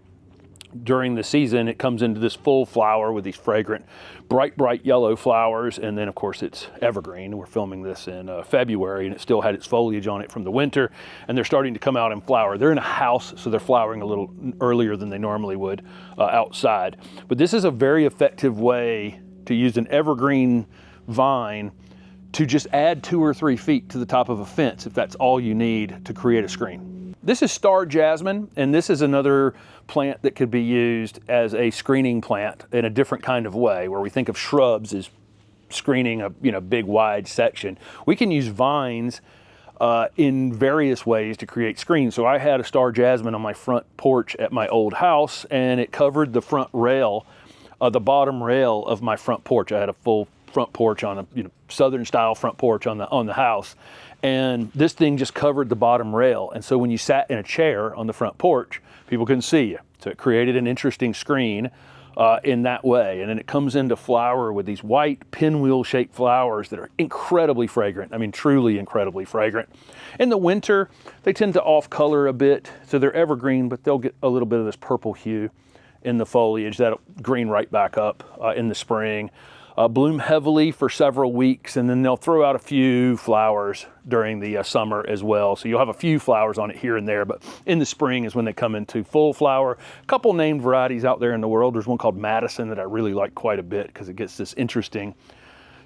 Speaker 1: during the season, it comes into this full flower with these fragrant, bright yellow flowers. And then of course it's evergreen. We're filming this in February, and it still had its foliage on it from the winter, and they're starting to come out and flower. They're in a house, so they're flowering a little earlier than they normally would outside. But this is a very effective way to use an evergreen vine to just add 2 or 3 feet to the top of a fence if that's all you need to create a screen. This is star jasmine, and this is another plant that could be used as a screening plant in a different kind of way, where we think of shrubs as screening a big wide section. We can use vines in various ways to create screens. So I had a star jasmine on my front porch at my old house, and it covered the front rail, the bottom rail of my front porch. I had a full front porch on a southern style front porch on the house, and this thing just covered the bottom rail. And so when you sat in a chair on the front porch, people couldn't see you. So it created an interesting screen in that way. And then it comes into flower with these white pinwheel shaped flowers that are incredibly fragrant. I mean, truly incredibly fragrant. In the winter, they tend to off color a bit, so they're evergreen, but they'll get a little bit of this purple hue in the foliage that'll green right back up in the spring. Bloom heavily for several weeks, and then they'll throw out a few flowers during the summer as well. So you'll have a few flowers on it here and there, but in the spring is when they come into full flower. A couple named varieties out there in the world. There's one called Madison that I really like quite a bit because it gets this interesting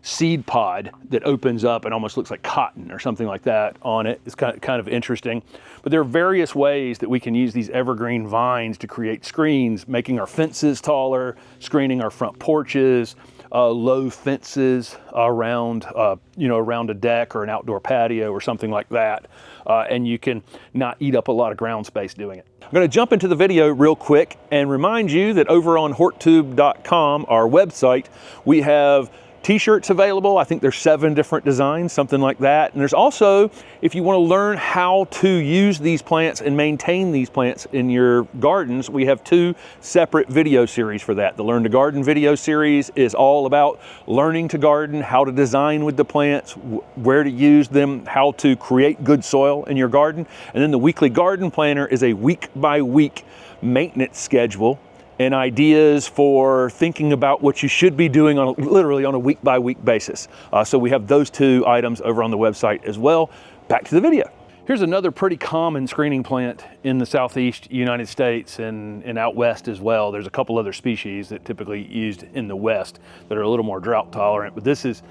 Speaker 1: seed pod that opens up and almost looks like cotton or something like that on it. It's kind of interesting. But there are various ways that we can use these evergreen vines to create screens, making our fences taller, screening our front porches, low fences around, around a deck or an outdoor patio or something like that. And you can not eat up a lot of ground space doing it. I'm going to jump into the video real quick and remind you that over on HortTube.com, our website, we have t-shirts available. I think there's 7 different designs, something like that. And there's also, if you want to learn how to use these plants and maintain these plants in your gardens, we have 2 separate video series for that. The Learn to Garden video series is all about learning to garden, how to design with the plants, where to use them, how to create good soil in your garden. And then the Weekly Garden Planner is a week-by-week maintenance schedule and ideas for thinking about what you should be doing literally on a week-by-week basis. So we have those 2 items over on the website as well. Back to the video. Here's another pretty common screening plant in the southeast United States and out west as well. There's a couple other species that typically used in the west that are a little more drought tolerant, but this is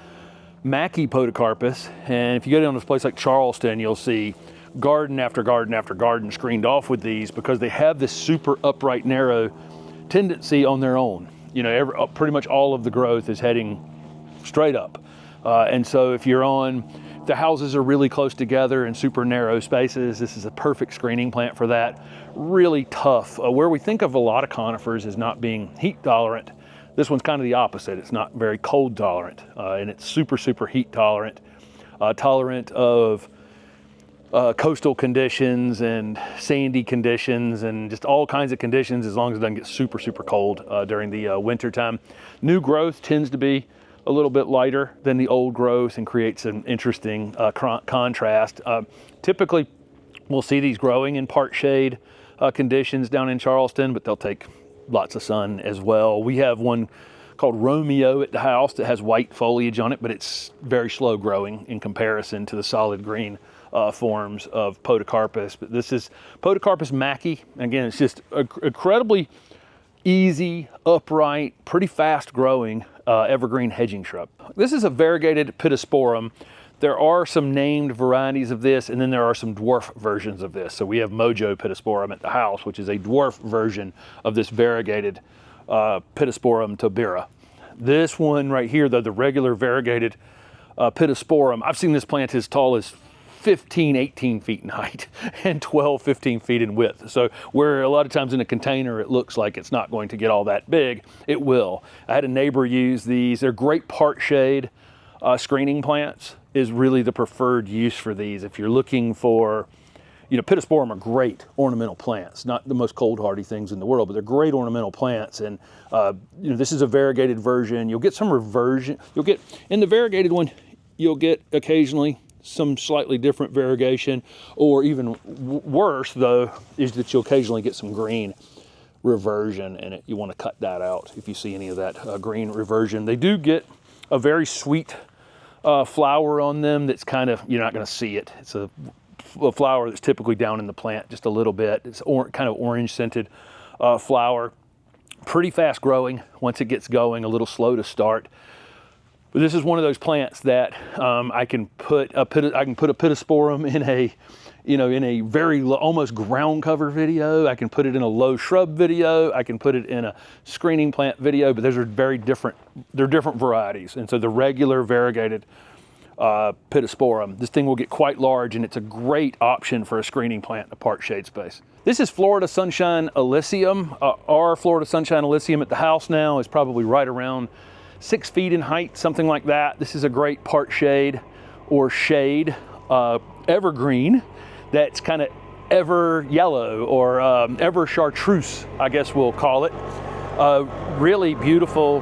Speaker 1: Mackie podocarpus. And if you go down to a place like Charleston, you'll see garden after garden after garden screened off with these because they have this super upright, narrow tendency on their own. Pretty much all of the growth is heading straight up. And so if the houses are really close together in super narrow spaces, this is a perfect screening plant for that. Really tough. Where we think of a lot of conifers as not being heat tolerant, this one's kind of the opposite. It's not very cold tolerant, and it's super heat tolerant, tolerant of coastal conditions and sandy conditions and just all kinds of conditions, as long as it doesn't get super cold during the winter time. New growth tends to be a little bit lighter than the old growth and creates an interesting contrast. Typically, we'll see these growing in part shade conditions down in Charleston, but they'll take lots of sun as well. We have one called Romeo at the house that has white foliage on it, but it's very slow growing in comparison to the solid green forms of podocarpus. But this is Podocarpus Mackie. Again, it's just incredibly easy, upright, pretty fast growing evergreen hedging shrub. This is a variegated pittosporum. There are some named varieties of this, and then there are some dwarf versions of this. So we have Mojo pittosporum at the house, which is a dwarf version of this variegated Pittosporum tobira. This one right here, though, the regular variegated pittosporum, I've seen this plant as tall as 15, 18 feet in height and 12, 15 feet in width. So where a lot of times in a container it looks like it's not going to get all that big, it will. I had a neighbor use these. They're great part shade screening plants is really the preferred use for these. If you're looking for you know, Pittosporum are great ornamental plants, not the most cold hardy things in the world, but they're great ornamental plants. And you know, this is a variegated version. You'll get some reversion. You'll get, in the variegated one, you'll get occasionally some slightly different variegation, or even worse though, is that you'll occasionally get some green reversion in it. You want to cut that out if you see any of that green reversion. They do get a very sweet flower on them that's kind of, you're not going to see it. It's a flower that's typically down in the plant just a little bit. It's kind of orange scented flower. Pretty fast growing once it gets going, a little slow to start. But this is one of those plants that I can put a Pittosporum in a, you know, in a very low, almost ground cover video. I can put it in a low shrub video. I can put it in a screening plant video, but those are very different. They're different varieties. And so the regular variegated Pittosporum, this thing will get quite large, and it's a great option for a screening plant in a part shade space. This is Florida Sunshine Alyssium. Our Florida Sunshine Alyssium at the house now is probably right around 6 feet in height, something like that. This is a great part shade or shade evergreen that's kind of ever yellow, or ever chartreuse, I guess we'll call it. Really beautiful.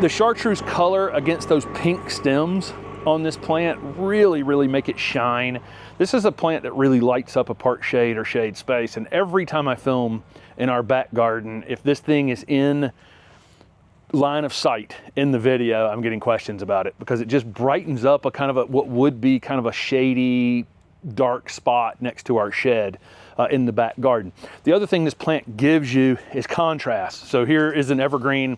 Speaker 1: The chartreuse color against those pink stems on this plant really make it shine. This is a plant that really lights up a part shade or shade space, and every time I film in our back garden, if this thing is in line of sight in the video, I'm getting questions about it, because it just brightens up a kind of a, what would be kind of a shady, dark spot next to our shed in the back garden. The other thing this plant gives you is contrast. So here is an evergreen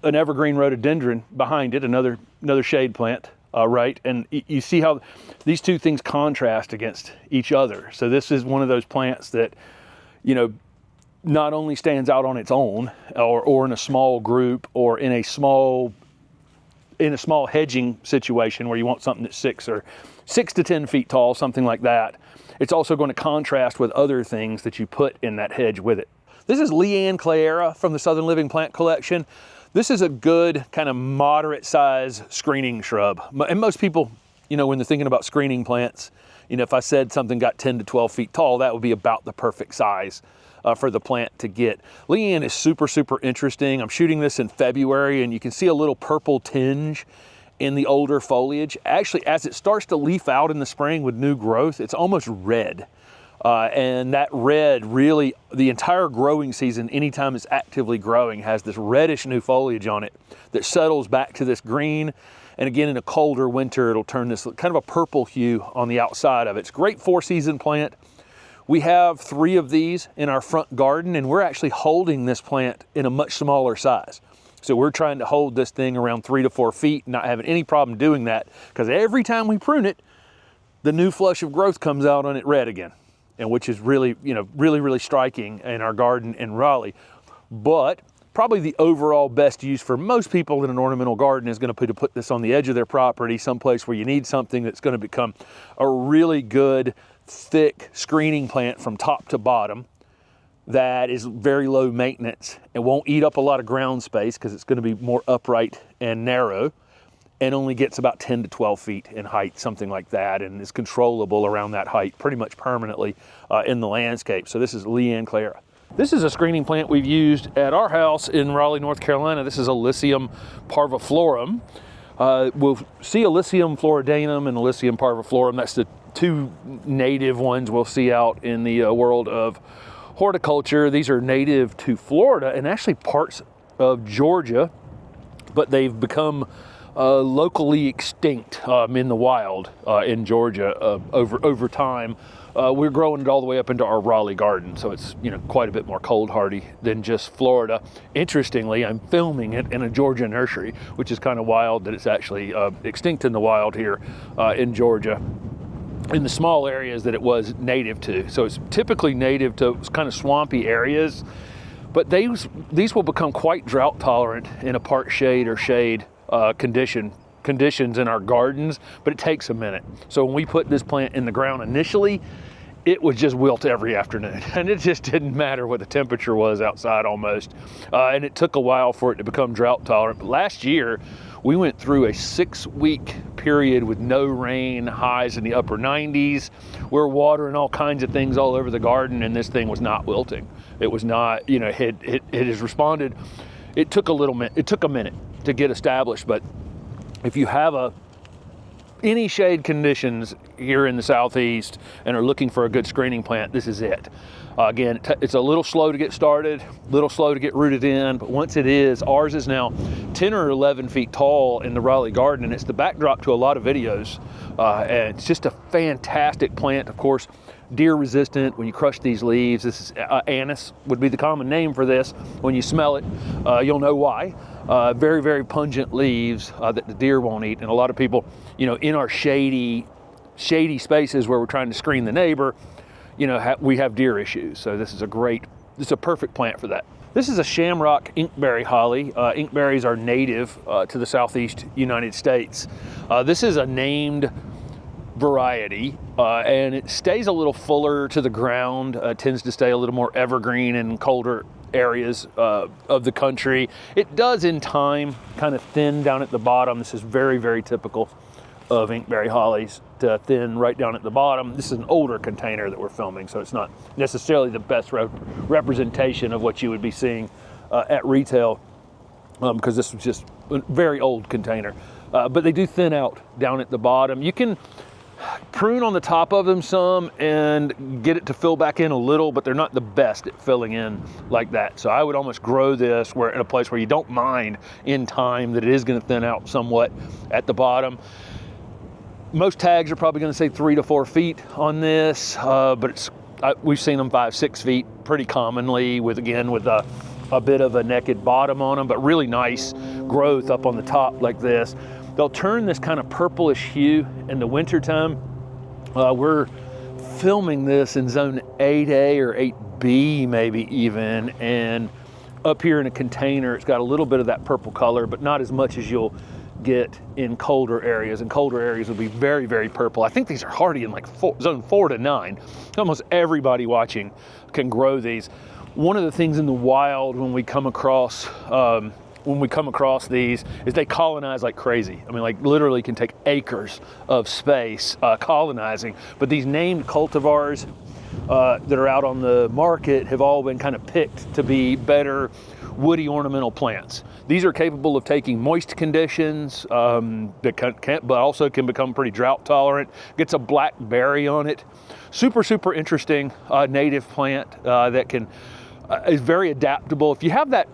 Speaker 1: rhododendron behind it, another shade plant, right? And you see how these two things contrast against each other. So this is one of those plants that, you know, not only stands out on its own, or in a small group, or in a small hedging situation where you want something that's 6 to 10 feet tall, something like that. It's also going to contrast with other things that you put in that hedge with it. This is Leanne Clayera from the Southern Living Plant Collection. This is a good kind of moderate size screening shrub. And most people, you know, when they're thinking about screening plants, you know, if I said something got 10 to 12 feet tall, that would be about the perfect size for the plant to get. Leanne is super interesting. I'm shooting this in February, and you can see a little purple tinge in the older foliage. Actually, as it starts to leaf out in the spring with new growth, it's almost red. And that red really, the entire growing season, anytime it's actively growing, has this reddish new foliage on it that settles back to this green. And again, in a colder winter, it'll turn this kind of a purple hue on the outside of it. It's a great 4-season plant. We have 3 of these in our front garden, and we're actually holding this plant in a much smaller size. So we're trying to hold this thing around 3 to 4 feet, not having any problem doing that, because every time we prune it, the new flush of growth comes out on it red again, and which is really, you know, really striking in our garden in Raleigh. But probably the overall best use for most people in an ornamental garden is going to put this on the edge of their property, someplace where you need something that's going to become a really good, thick screening plant from top to bottom that is very low maintenance and won't eat up a lot of ground space, because it's going to be more upright and narrow, and only gets about 10 to 12 feet in height, something like that, and is controllable around that height pretty much permanently in the landscape. So this is Leanne Clayera. This is a screening plant we've used at our house in Raleigh, North Carolina. This is Alyssium parviflorum. We'll see Alyssium floridanum and Alyssium parviflorum. That's the 2 native ones we'll see out in the world of horticulture. These are native to Florida and actually parts of Georgia, but they've become locally extinct in the wild in Georgia over time. We're growing it all the way up into our Raleigh garden, so it's, you know, quite a bit more cold hardy than just Florida. Interestingly, I'm filming it in a Georgia nursery, which is kind of wild that it's actually extinct in the wild here in Georgia, in the small areas that it was native to. So it's typically native to kind of swampy areas, but these will become quite drought tolerant in a part shade or shade conditions in our gardens, but it takes a minute. So when we put this plant in the ground initially, it would just wilt every afternoon, and it just didn't matter what the temperature was outside almost. And it took a while for it to become drought tolerant. But last year, We went through a 6-week period with no rain, highs in the upper 90s. We're watering all kinds of things all over the garden, and this thing was not wilting. It was not, you know, it has responded. It took a minute to get established, but if you have any shade conditions here in the southeast and are looking for a good screening plant, this is it. Again, it's a little slow to get started, a little slow to get rooted in, but once it is, ours is now 10 or 11 feet tall in the Raleigh garden, and it's the backdrop to a lot of videos. And it's just a fantastic plant. Of course, deer resistant. When you crush these leaves, this is anise would be the common name for this. When you smell it, you'll know why. Very, very pungent leaves that the deer won't eat. And a lot of people, you know, in our shady spaces where we're trying to screen the neighbor, you know, we have deer issues. So this is a perfect plant for that. This is a shamrock inkberry holly. Inkberries are native to the southeast United States. This is a named variety, and it stays a little fuller to the ground, tends to stay a little more evergreen in colder areas of the country. It does in time kind of thin down at the bottom. This is very, very typical of inkberry hollies, to thin right down at the bottom. This is an older container that we're filming, so it's not necessarily the best representation of what you would be seeing at retail, because this was just a very old container. But they do thin out down at the bottom. You can prune on the top of them some and get it to fill back in a little, but they're not the best at filling in like that. So I would almost grow this in a place where you don't mind in time that it is going to thin out somewhat at the bottom. Most tags are probably going to say 3 to 4 feet on this, but we've seen them 5, 6 feet pretty commonly, with a bit of a naked bottom on them, but really nice growth up on the top like this. They'll turn this kind of purplish hue in the wintertime. We're filming this in zone 8A or 8B maybe even, and up here in a container it's got a little bit of that purple color, but not as much as you'll get in colder areas, and colder areas will be very, very purple. I think these are hardy in like zone 4 to 9. Almost everybody watching can grow these. One of the things in the wild when we come across these is they colonize like crazy. I mean, like literally can take acres of space colonizing. But these named cultivars that are out on the market have all been kind of picked to be better woody ornamental plants. These are capable of taking moist conditions, but also can become pretty drought tolerant. Gets a black berry on it. Super, super interesting native plant that is very adaptable. If you have that,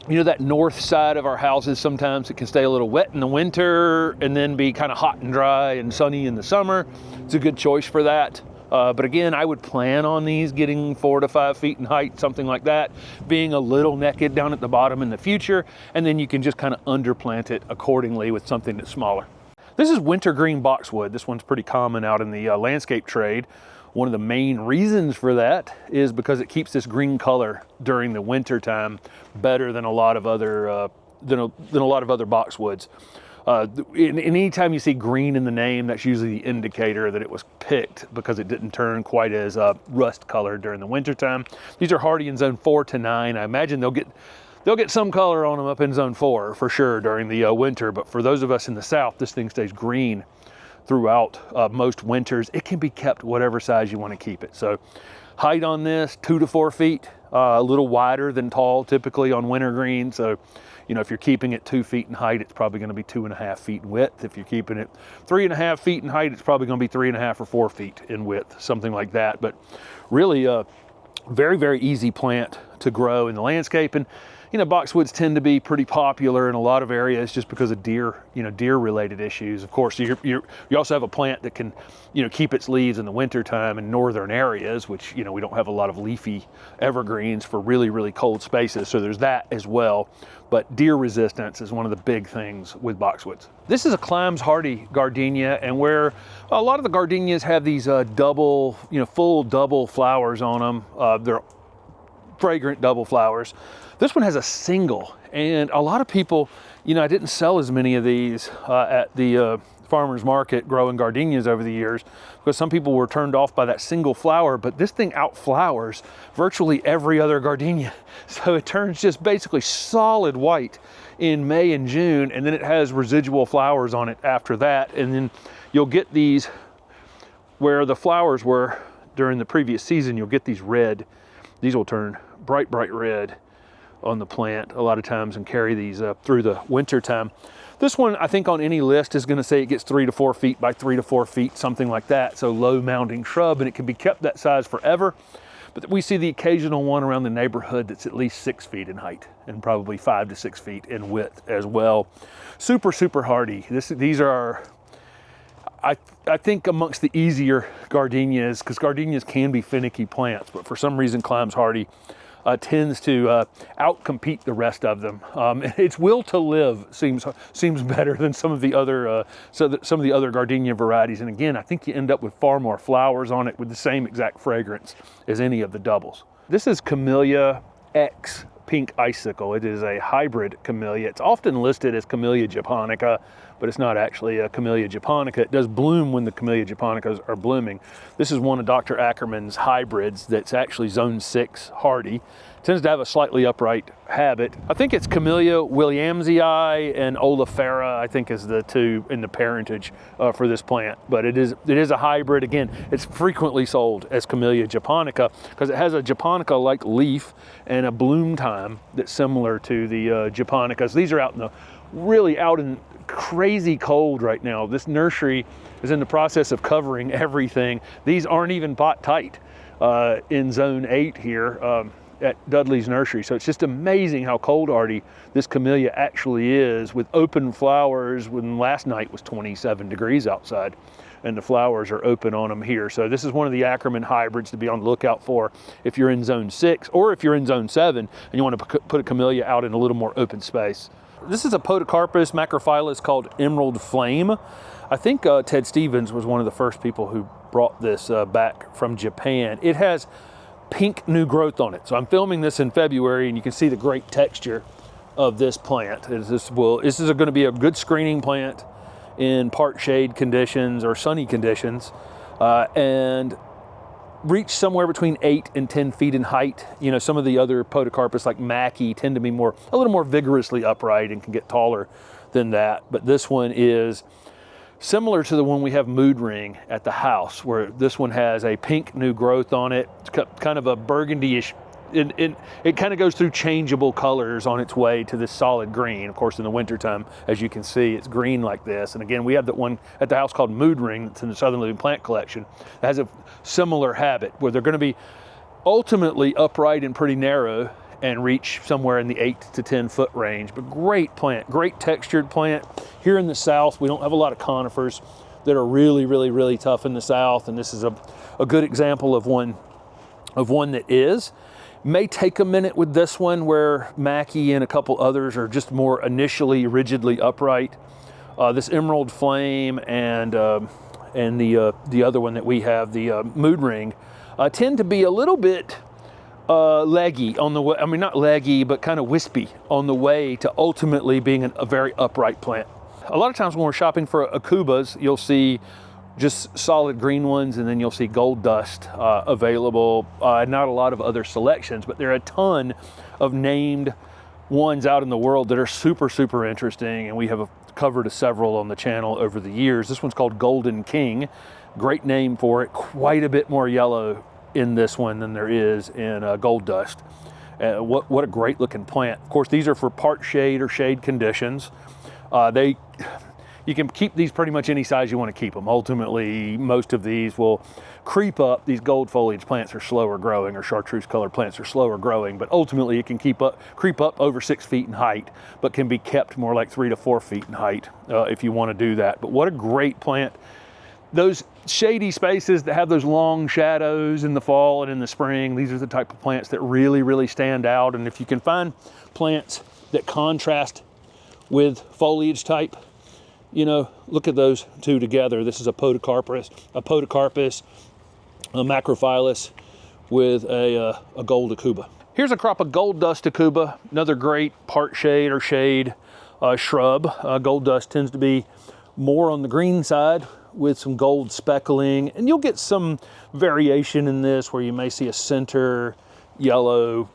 Speaker 1: you know, that north side of our houses, sometimes it can stay a little wet in the winter and then be kind of hot and dry and sunny in the summer. It's a good choice for that. But again, I would plan on these getting 4 to 5 feet in height, something like that, being a little naked down at the bottom in the future, and then you can just kind of underplant it accordingly with something that's smaller. This is wintergreen boxwood. This one's pretty common out in the landscape trade. One of the main reasons for that is because it keeps this green color during the winter time better than a lot of other boxwoods. Anytime you see green in the name, that's usually the indicator that it was picked because it didn't turn quite as rust colored during the winter time. These are hardy in zone 4 to 9. I imagine they'll get some color on them up in zone 4 for sure during the winter, but for those of us in the south, this thing stays green throughout most winters. It can be kept whatever size you want to keep it. So height on this, 2 to 4 feet, a little wider than tall typically on wintergreen. So, you know, if you're keeping it 2 feet in height, it's probably going to be 2.5 feet in width. If you're keeping it 3.5 feet in height, it's probably going to be 3.5 or 4 feet in width, something like that. But really very, very easy plant to grow in the landscape. And, you know, boxwoods tend to be pretty popular in a lot of areas just because of deer related issues. Of course, you also have a plant that can, you know, keep its leaves in the wintertime in northern areas, which, you know, we don't have a lot of leafy evergreens for really, really cold spaces. So there's that as well. But deer resistance is one of the big things with boxwoods. This is a climbs hardy gardenia, and where a lot of the gardenias have these full double flowers on them. They're fragrant double flowers. This one has a single, and a lot of people, you know, I didn't sell as many of these at the farmer's market growing gardenias over the years, because some people were turned off by that single flower, but this thing outflowers virtually every other gardenia. So it turns just basically solid white in May and June, and then it has residual flowers on it after that. And then you'll get these where the flowers were during the previous season, you'll get these red. These will turn bright red on the plant a lot of times and carry these up through the winter time. This one, I think on any list is gonna say it gets 3 to 4 feet by 3 to 4 feet, something like that. So low mounding shrub, and it can be kept that size forever. But we see the occasional one around the neighborhood that's at least 6 feet in height and probably 5 to 6 feet in width as well. Super hardy. These are, I think, amongst the easier gardenias, because gardenias can be finicky plants, but for some reason Climbs Hardy tends to outcompete the rest of them. Its will to live seems better than some of the other gardenia varieties. And again, I think you end up with far more flowers on it with the same exact fragrance as any of the doubles. This is Camellia X Pink Icicle. It is a hybrid camellia. It's often listed as Camellia japonica, but it's not actually a Camellia japonica. It does bloom when the Camellia japonicas are blooming. This is one of Dr. Ackerman's hybrids that's actually zone 6 hardy. Tends to have a slightly upright habit. I think it's Camellia williamsii and olifera, I think, is the two in the parentage for this plant. But it is a hybrid. Again, it's frequently sold as Camellia japonica because it has a japonica-like leaf and a bloom time that's similar to the japonicas. These are out in crazy cold right now. This nursery is in the process of covering everything. These aren't even pot tight in zone 8 here at Dudley's nursery. So it's just amazing how cold hardy this camellia actually is, with open flowers when last night was 27 degrees outside, and the flowers are open on them here. So this is one of the Ackerman hybrids to be on the lookout for if you're in zone 6 or if you're in zone 7 and you want to put a camellia out in a little more open space. This is a Podocarpus macrophyllus called Emerald Flame. I think Ted Stevens was one of the first people who brought this back from Japan. It has pink new growth on it. So I'm filming this in February, and you can see the great texture of this plant. This is going to be a good screening plant in part shade conditions or sunny conditions, and reach somewhere between 8 and 10 feet in height. You know, some of the other Podocarpus like Mackie tend to be a little more vigorously upright and can get taller than that. But this one is similar to the one we have Mood Ring at the house, where this one has a pink new growth on it. It's kind of a burgundy-ish. It kind of goes through changeable colors on its way to this solid green. Of course, in the wintertime, as you can see, it's green like this. And again, we have that one at the house called Mood Ring that's in the Southern Living Plant Collection. It has a similar habit where they're going to be ultimately upright and pretty narrow and reach somewhere in the 8 to 10 foot range. But great plant, great textured plant. Here in the South, we don't have a lot of conifers that are really tough in the South, and this is a good example of one that is. May take a minute with this one, where Mackie and a couple others are just more initially rigidly upright. This Emerald Flame and the other one that we have, the Mood Ring, tend to be a little bit leggy on the way. I mean, not leggy, but kind of wispy on the way to ultimately being a very upright plant. A lot of times when we're shopping for Akubas, you'll see just solid green ones, and then you'll see gold dust available. Not a lot of other selections, but there are a ton of named ones out in the world that are super interesting, and we have covered several on the channel over the years. This one's called Golden King. Great name for it. Quite a bit more yellow in this one than there is in gold dust. What a great looking plant. Of course, these are for part shade or shade conditions. You can keep these pretty much any size you want to keep them. Ultimately, most of these will creep up. These gold foliage plants are slower growing, or chartreuse colored plants are slower growing, but ultimately it can creep up over 6 feet in height, but can be kept more like 3 to 4 feet in height if you want to do that. But what a great plant. Those shady spaces that have those long shadows in the fall and in the spring, these are the type of plants that really stand out. And if you can find plants that contrast with foliage type, you know, look at those two together. This is a Podocarpus, a macrophyllus with a gold Akuba. Here's a crop of gold dust Akuba, another great part shade or shade shrub. Gold dust tends to be more on the green side with some gold speckling, and you'll get some variation in this where you may see a center yellow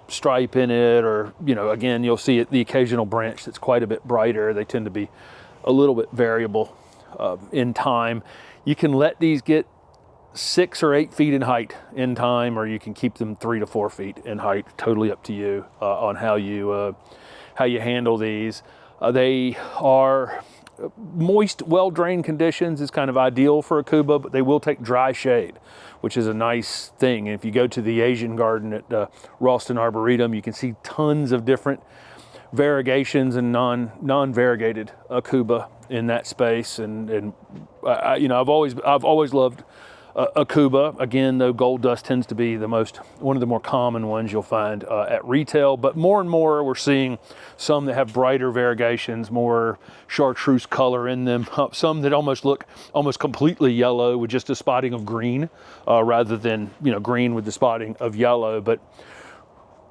Speaker 1: stripe in it, or, you know, again, you'll see the occasional branch that's quite a bit brighter. They tend to be a little bit variable in time. You can let these get 6 or 8 feet in height in time, or you can keep them 3 to 4 feet in height. Totally up to you on how you handle these. They are moist, well-drained conditions is kind of ideal for a Cuba, but they will take dry shade, which is a nice thing. And if you go to the Asian garden at Ralston Arboretum, you can see tons of different variegations and non-variegated Cuba in that space. And you know, I've always loved a Cuba. Again, though, gold dust tends to be one of the more common ones you'll find at retail, but more and more we're seeing some that have brighter variegations, more chartreuse color in them, some that almost look completely yellow with just a spotting of green, rather than, you know, green with the spotting of yellow. But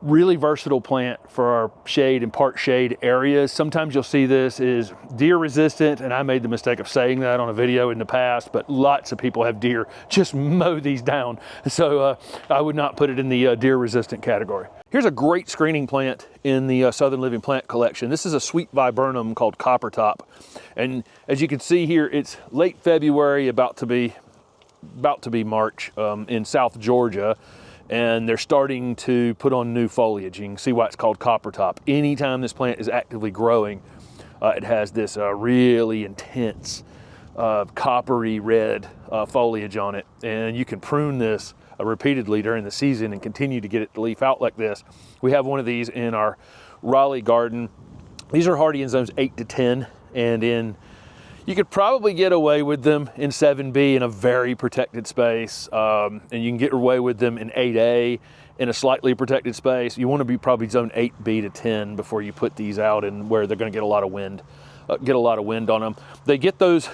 Speaker 1: really versatile plant for our shade and part shade areas. Sometimes you'll see this is deer resistant, and I made the mistake of saying that on a video in the past, but lots of people have deer just mow these down. So I would not put it in the deer resistant category. Here's a great screening plant in the Southern Living Plant collection. This is a sweet viburnum called Coppertop. And as you can see here, it's late February, about to be March in South Georgia. And they're starting to put on new foliage. You can see why it's called Coppertop. Anytime this plant is actively growing, it has this really intense coppery red foliage on it. And you can prune this repeatedly during the season and continue to get it to leaf out like this. We have one of these in our Raleigh garden. These are hardy in zones 8 to 10, and you could probably get away with them in 7B in a very protected space, and you can get away with them in 8A in a slightly protected space. You want to be probably zone 8B to 10 before you put these out in where they're going to get a lot of wind, on them. They get those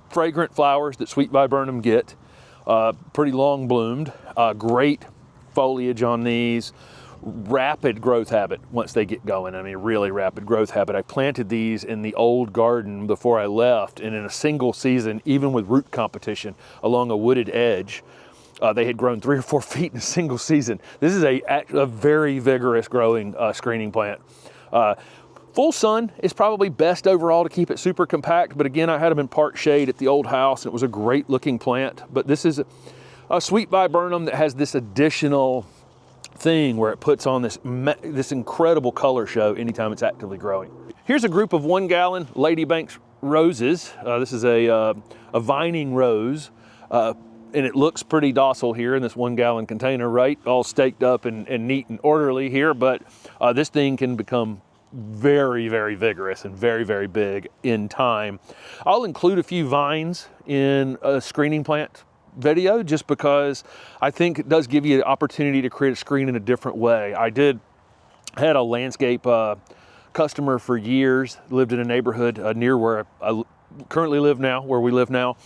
Speaker 1: fragrant flowers that sweet viburnum get, pretty long bloomed, great foliage on these. Rapid growth habit once they get going. I mean, really rapid growth habit. I planted these in the old garden before I left, and in a single season, even with root competition along a wooded edge, they had grown 3 or 4 feet in a single season. This is a very vigorous growing screening plant. Full sun is probably best overall to keep it super compact, but again, I had them in part shade at the old house, and it was a great looking plant. But this is a sweet viburnum that has this additional thing where it puts on this incredible color show anytime it's actively growing. Here's a group of 1 gallon Lady Banks roses. This is a vining rose, and it looks pretty docile here in this 1 gallon container, right? All staked up and neat and orderly here, but this thing can become very, very vigorous and very, very big in time. I'll include a few vines in a screening plant video just because I think it does give you an opportunity to create a screen in a different way. I had a landscape customer for years, lived in a neighborhood near where I currently live now, where we live now,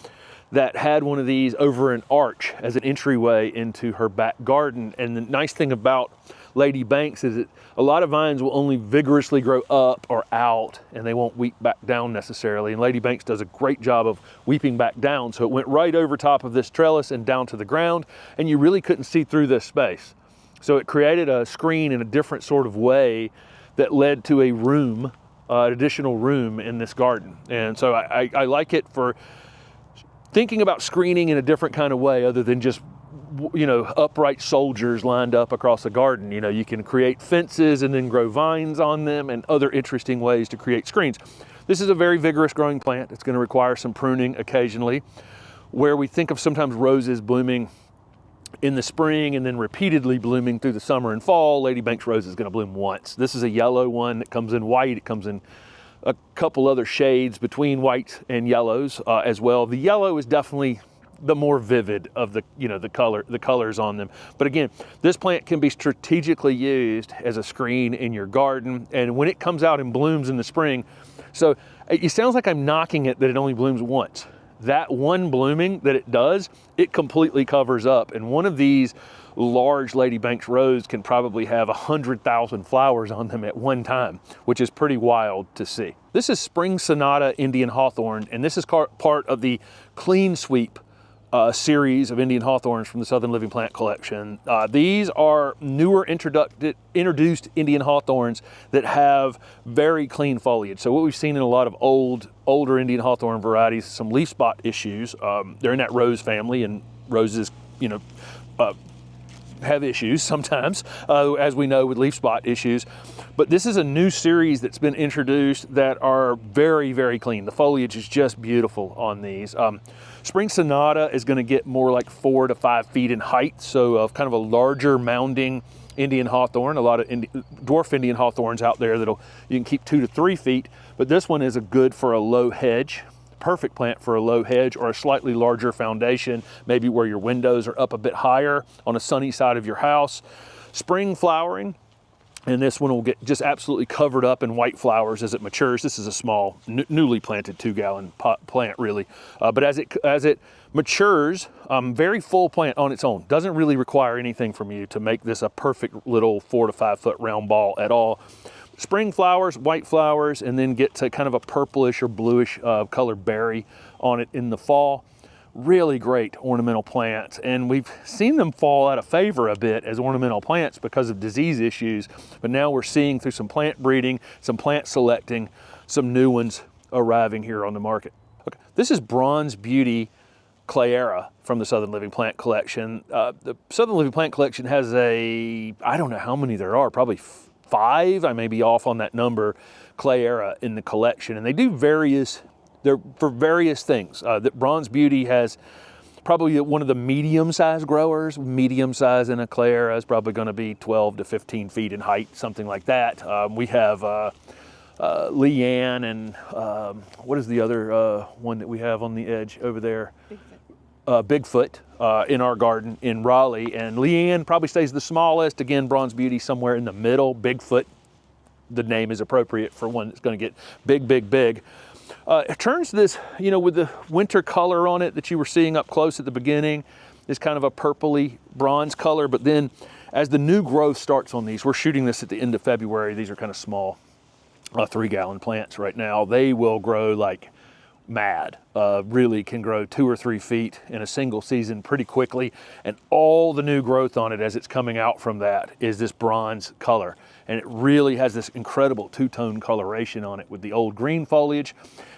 Speaker 1: that had one of these over an arch as an entryway into her back garden. And the nice thing about Lady Banks is that a lot of vines will only vigorously grow up or out, and they won't weep back down necessarily. And Lady Banks does a great job of weeping back down. So it went right over top of this trellis and down to the ground, and you really couldn't see through this space. So it created a screen in a different sort of way that led to a room, an additional room in this garden. And so I like it for thinking about screening in a different kind of way other than just, you know, upright soldiers lined up across the garden. You know, you can create fences and then grow vines on them and other interesting ways to create screens. This is a very vigorous growing plant. It's going to require some pruning occasionally. Where we think of sometimes roses blooming in the spring and then repeatedly blooming through the summer and fall, Lady Banks rose is going to bloom once. This is a yellow one that comes in white. It comes in a couple other shades between white and yellows as well. The yellow is definitely the more vivid of the, you know, the colors on them. But again, this plant can be strategically used as a screen in your garden. And when it comes out and blooms in the spring, so it sounds like I'm knocking it that it only blooms once. that one blooming that it does, it completely covers up. And one of these large Lady Banks rose can probably have 100,000 flowers on them at one time, which is pretty wild to see. This is Spring Sonata Indian Hawthorn, and this is part of the Clean Sweep series of Indian hawthorns from the Southern Living Plant Collection. These are newer introduced Indian hawthorns that have very clean foliage. So what we've seen in a lot of older Indian hawthorn varieties, some leaf spot issues. They're in that rose family, and roses, have issues sometimes, as we know, with leaf spot issues. But this is a new series that's been introduced that are very, very clean. The foliage is just beautiful on these. Spring Sonata is going to get more like 4 to 5 feet in height, so kind of a larger mounding Indian hawthorn. A lot of dwarf Indian hawthorns out there you can keep 2 to 3 feet, but this one is good for a low hedge. Perfect plant for a low hedge or a slightly larger foundation, maybe where your windows are up a bit higher on a sunny side of your house. Spring flowering, and this one will get just absolutely covered up in white flowers as it matures. This is a small, newly planted 2-gallon pot plant, really. But as it matures, very full plant on its own. Doesn't really require anything from you to make this a perfect little 4 to 5 foot round ball at all. Spring flowers, white flowers, and then get to kind of a purplish or bluish colored berry on it in the fall. Really great ornamental plants, and we've seen them fall out of favor a bit as ornamental plants because of disease issues, but now we're seeing through some plant breeding, some plant selecting, some new ones arriving here on the market. Okay, this is Bronze Beauty Claera from the Southern Living Plant Collection. The Southern Living Plant Collection has I don't know how many there are, probably 5, I may be off on that number, Claera in the collection, and they do they're for various things. That Bronze Beauty has probably one of the medium-sized growers. Medium size in a Claera is probably going to be 12 to 15 feet in height, something like that. We have Leanne and what is the other one that we have on the edge over there? Bigfoot in our garden in Raleigh, and Leanne probably stays the smallest. Again, Bronze Beauty somewhere in the middle. Bigfoot, the name is appropriate for one that's going to get big, big, big. It turns this, with the winter color on it that you were seeing up close at the beginning, is kind of a purpley bronze color, but then as the new growth starts on these, we're shooting this at the end of February. These are kind of small 3-gallon plants right now. They will grow like mad, really can grow 2 or 3 feet in a single season pretty quickly, and all the new growth on it as it's coming out from that is this bronze color, and it really has this incredible two-tone coloration on it with the old green foliage.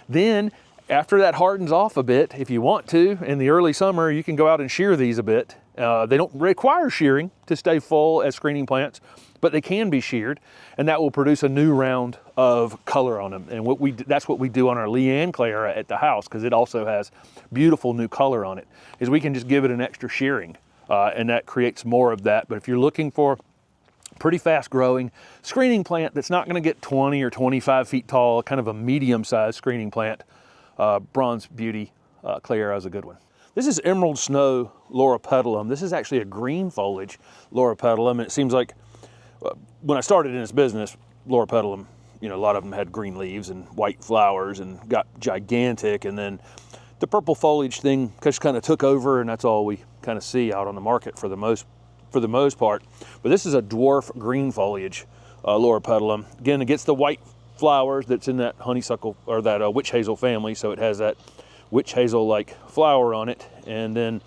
Speaker 1: Then after that hardens off a bit, if you want to, in the early summer, you can go out and shear these a bit. They don't require shearing to stay full as screening plants, but they can be sheared, and that will produce a new round of color on them. And that's what we do on our Leanne Claera at the house, because it also has beautiful new color on it, is we can just give it an extra shearing, and that creates more of that. But if you're looking for pretty fast growing screening plant that's not going to get 20 or 25 feet tall, kind of a medium-sized screening plant, Bronze Beauty Claera is a good one. This is Emerald Snow Loropetalum. This is actually a green foliage Loropetalum, and it seems like when I started in this business, Loropetalum, a lot of them had green leaves and white flowers and got gigantic, and then the purple foliage thing just kind of took over, and that's all we kind of see out on the market for the most part. But this is a dwarf green foliage Loropetalum. Again, it gets the white flowers that's in that honeysuckle or that witch hazel family, so it has that witch hazel-like flower on it, and then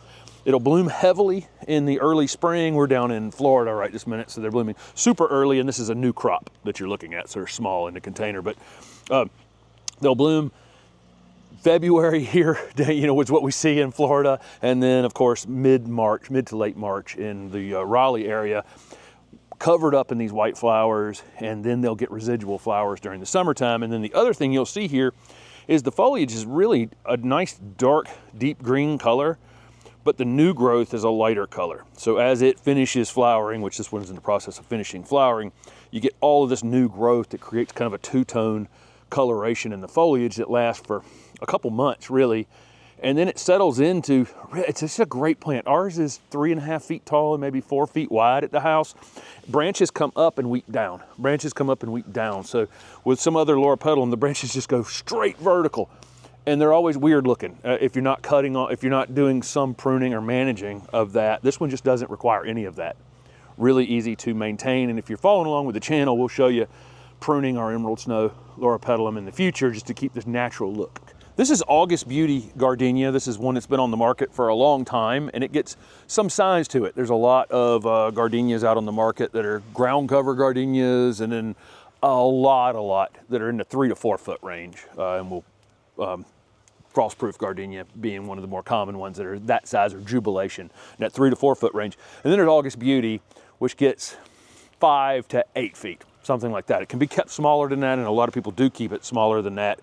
Speaker 1: it'll bloom heavily in the early spring. We're down in Florida right this minute, so they're blooming super early, and this is a new crop that you're looking at, so they're small in the container, but they'll bloom February here, is what we see in Florida, and then of course mid to late March in the Raleigh area, covered up in these white flowers, and then they'll get residual flowers during the summertime. And then the other thing you'll see here is the foliage is really a nice dark deep green color, but the new growth is a lighter color. So as it finishes flowering, which this one's in the process of finishing flowering, you get all of this new growth that creates kind of a two-tone coloration in the foliage that lasts for a couple months really, and then it settles into, it's just a great plant. Ours is 3.5 feet tall and maybe 4 feet wide at the house. Branches come up and weep down. So with some other Loropetalum, the branches just go straight vertical. and they're always weird looking. If you're not cutting on, if you're not doing some pruning or managing of that, this one just doesn't require any of that. Really easy to maintain. And if you're following along with the channel, we'll show you pruning our emerald snow loropetalum in the future just to keep this natural look. This is August Beauty gardenia. This is one that's been on the market for a long time, and it gets some size to it. There's a lot of gardenias out on the market that are ground cover gardenias, and then a lot that are in the 3 to 4 foot range. And we'll frost-proof gardenia being one of the more common ones that are that size, or jubilation, in that 3 to 4 foot range. And then there's August Beauty, which gets 5 to 8 feet. Something like that. It can be kept smaller than that, and a lot of people do keep it smaller than that.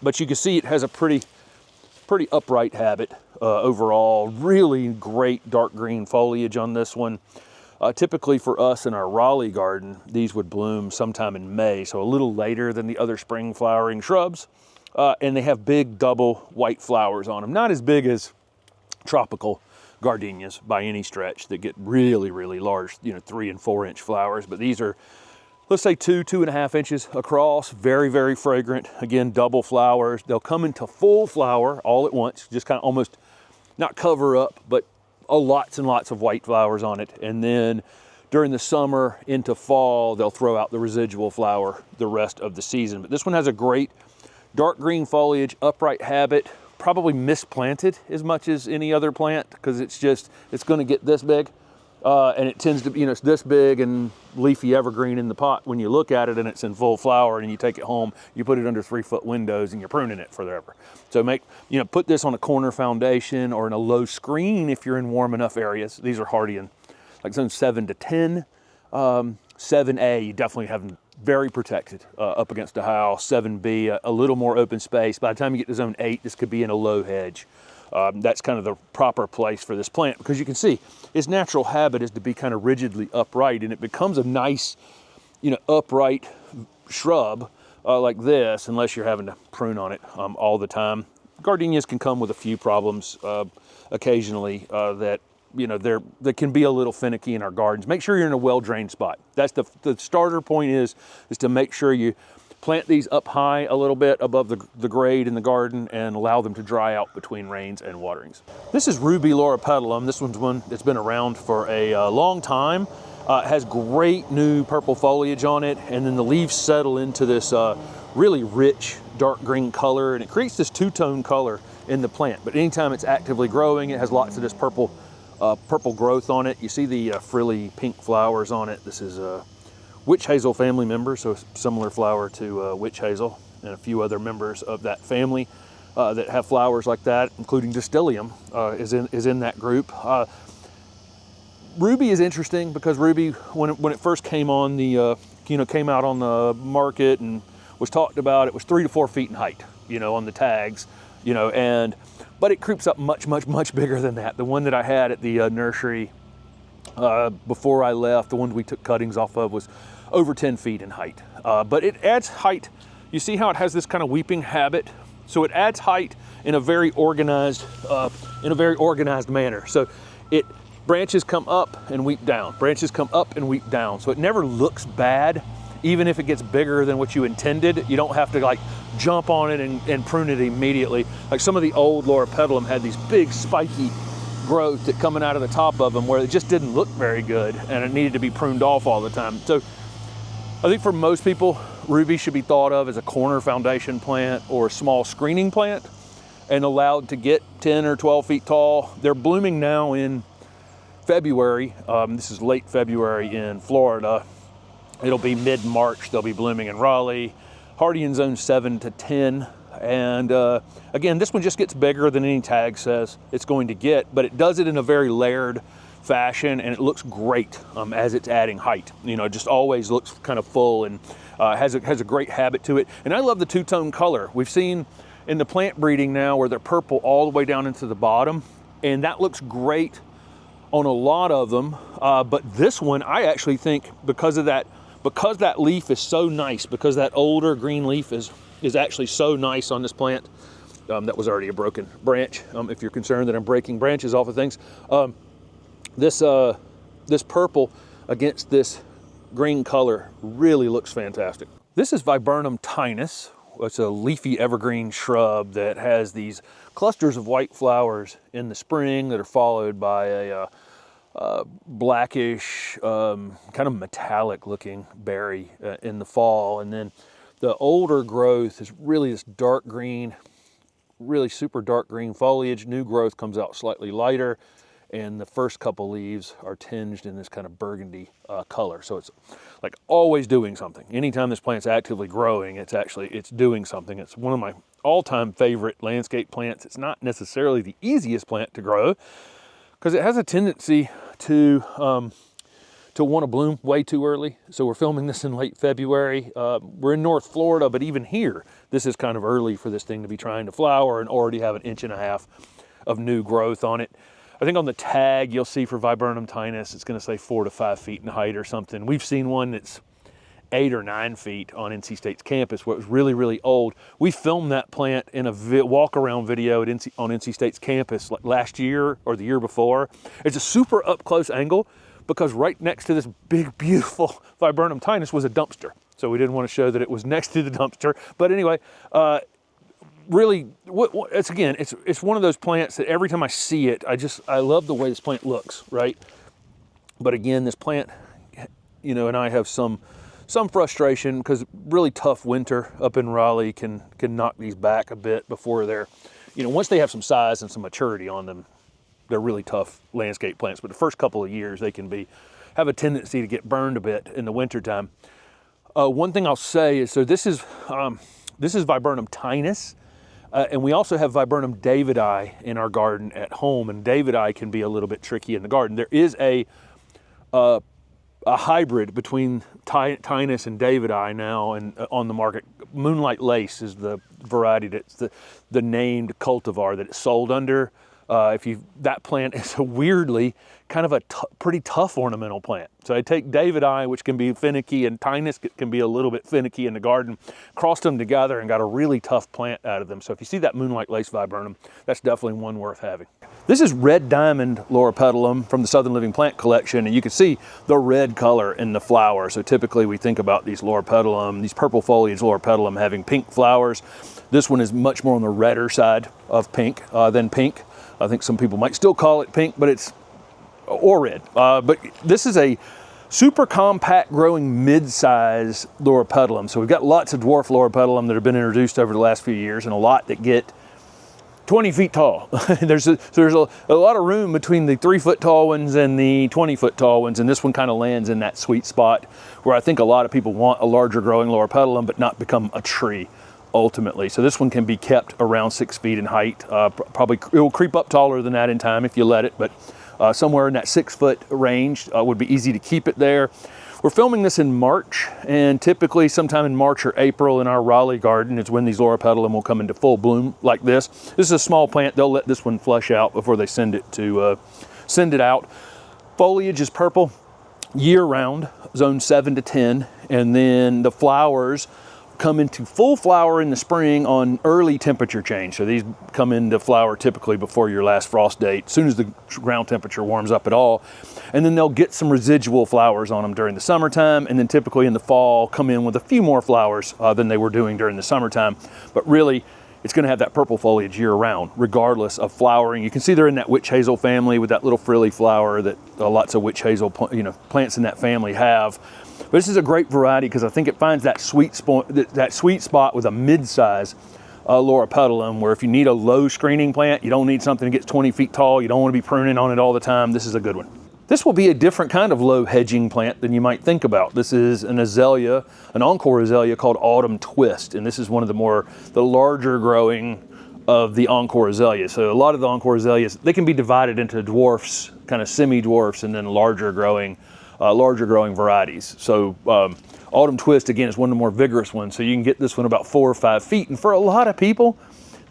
Speaker 1: But you can see it has a pretty upright habit overall. Really great dark green foliage on this one. Typically for us in our Raleigh garden, these would bloom sometime in May, so a little later than the other spring flowering shrubs. And they have big double white flowers on them. Not as big as tropical gardenias by any stretch that get really large, 3 and 4 inch flowers. But these are, let's say 2.5 inches across, very fragrant. Again, double flowers. They'll come into full flower all at once, just kind of almost not cover up, but lots and lots of white flowers on it. And then during the summer into fall, they'll throw out the residual flower the rest of the season. But this one has a great dark green foliage, upright habit, probably misplanted as much as any other plant, because it's going to get this big. And it tends to be, it's this big and leafy evergreen in the pot when you look at it, and it's in full flower, and you take it home, you put it under 3 foot windows, and you're pruning it forever. So put this on a corner foundation or in a low screen if you're in warm enough areas. These are hardy in like zone 7 to 10. 7A, you definitely have them very protected up against a house. 7B, a little more open space. By the time you get to zone 8, this could be in a low hedge. That's kind of the proper place for this plant, because you can see its natural habit is to be kind of rigidly upright, and it becomes a nice, upright shrub like this, unless you're having to prune on it all the time. Gardenias can come with a few problems occasionally that, they can be a little finicky in our gardens. Make sure you're in a well-drained spot. That's the starter point is to make sure you plant these up high a little bit above the grade in the garden and allow them to dry out between rains and waterings. This is Ruby loropetalum. This one's one that's been around for a long time. It has great new purple foliage on it, and then the leaves settle into this really rich dark green color, and it creates this two-tone color in the plant. But anytime it's actively growing, it has lots of this purple growth on it. You see the frilly pink flowers on it. This is witch hazel family member, so a similar flower to witch hazel, and a few other members of that family that have flowers like that, including Distilium is in that group. Ruby is interesting because Ruby, when it first came on the came out on the market and was talked about, it was 3 to 4 feet in height, on the tags, but it creeps up much bigger than that. The one that I had at the nursery before I left, the one we took cuttings off of, was over 10 feet in height. But it adds height. You see how it has this kind of weeping habit? So it adds height in a very organized manner. So branches come up and weep down. Branches come up and weep down. So it never looks bad, even if it gets bigger than what you intended. You don't have to jump on it and prune it immediately. Like some of the old loropetalum had these big spiky growth that coming out of the top of them where it just didn't look very good, and it needed to be pruned off all the time. So I think for most people, Ruby should be thought of as a corner foundation plant or a small screening plant and allowed to get 10 or 12 feet tall. They're blooming now in February. This is late February in Florida. It'll be mid-March. They'll be blooming in Raleigh. Hardy in zone 7 to 10. And again, this one just gets bigger than any tag says it's going to get, but it does it in a very layered fashion, and it looks great as it's adding height. It just always looks kind of full and has a great habit to it. And I love the two-tone color. We've seen in the plant breeding now where they're purple all the way down into the bottom, and that looks great on a lot of them. But this one, I actually think because that leaf is so nice, because that older green leaf is actually so nice on this plant. That was already a broken branch. If you're concerned that I'm breaking branches off of things, this purple against this green color really looks fantastic. This is Viburnum tinus, it's a leafy evergreen shrub that has these clusters of white flowers in the spring that are followed by a blackish, kind of metallic looking berry in the fall. And then the older growth is really this dark green, really super dark green foliage. New growth comes out slightly lighter, and the first couple leaves are tinged in this kind of burgundy color. So it's like always doing something. Anytime this plant's actively growing, it's doing something. It's one of my all-time favorite landscape plants. It's not necessarily the easiest plant to grow because it has a tendency to want to bloom way too early. So we're filming this in late February. We're in North Florida, but even here, this is kind of early for this thing to be trying to flower and already have 1.5 inches of new growth on it. I think on the tag you'll see for Viburnum tinus, it's going to say 4 to 5 feet in height or something. We've seen one that's 8 or 9 feet on NC State's campus where it was really, really old. We filmed that plant in a walk-around video on NC State's campus like last year or the year before. It's a super up-close angle because right next to this big, beautiful Viburnum tinus was a dumpster. So we didn't want to show that it was next to the dumpster. But anyway, really, it's one of those plants that every time I see it, I love the way this plant looks, right? But again, this plant, and I have some frustration because really tough winter up in Raleigh can knock these back a bit before they're, once they have some size and some maturity on them, they're really tough landscape plants. But the first couple of years, they can have a tendency to get burned a bit in the wintertime. One thing I'll say is, so this is Viburnum tinus. And we also have Viburnum davidii in our garden at home, and davidii can be a little bit tricky in the garden. There is a hybrid between tinus and davidii now and on the market. Moonlight lace is the variety that's the named cultivar that it's sold under. That plant is a weirdly kind of a pretty tough ornamental plant. So I take davidii, which can be finicky, and tinus can be a little bit finicky in the garden, crossed them together and got a really tough plant out of them. So if you see that moonlight lace viburnum, that's definitely one worth having. This is red diamond loropetalum from the Southern Living Plant Collection, and you can see the red color in the flower. So typically we think about these loropetalum, these purple foliage loropetalum having pink flowers. This one is much more on the redder side of pink than pink. I think some people might still call it pink, but or red. But this is a super compact growing mid-size loropetalum. So we've got lots of dwarf loropetalum that have been introduced over the last few years, and a lot that get 20 feet tall. there's a lot of room between the 3-foot tall ones and the 20-foot tall ones, and this one kind of lands in that sweet spot where I think a lot of people want a larger growing loropetalum but not become a tree ultimately. So this one can be kept around 6 feet in height. Probably it will creep up taller than that in time if you let it, but somewhere in that 6-foot range would be easy to keep it there. We're filming this in March, and typically sometime in March or April in our Raleigh garden is when these loropetalum will come into full bloom like this. This is a small plant. They'll let this one flush out before they send it out. Foliage is purple year round, zone 7 to 10, and then the flowers come into full flower in the spring on early temperature change. So these come into flower typically before your last frost date, as soon as the ground temperature warms up at all. And then they'll get some residual flowers on them during the summertime, and then typically in the fall come in with a few more flowers than they were doing during the summertime. But really, it's gonna have that purple foliage year round, regardless of flowering. You can see they're in that witch hazel family with that little frilly flower that lots of witch hazel plants in that family have. But this is a great variety because I think it finds that sweet spot with a mid-size loropetalum, where if you need a low screening plant, you don't need something that gets 20 feet tall, you don't want to be pruning on it all the time, this is a good one. This will be a different kind of low hedging plant than you might think about. This is an azalea, an Encore Azalea called Autumn Twist, and this is one of the larger growing of the Encore Azaleas. So a lot of the Encore Azaleas, they can be divided into dwarfs, kind of semi-dwarfs, and then larger growing varieties. So Autumn Twist, again, is one of the more vigorous ones. So you can get this one about 4 or 5 feet. And for a lot of people,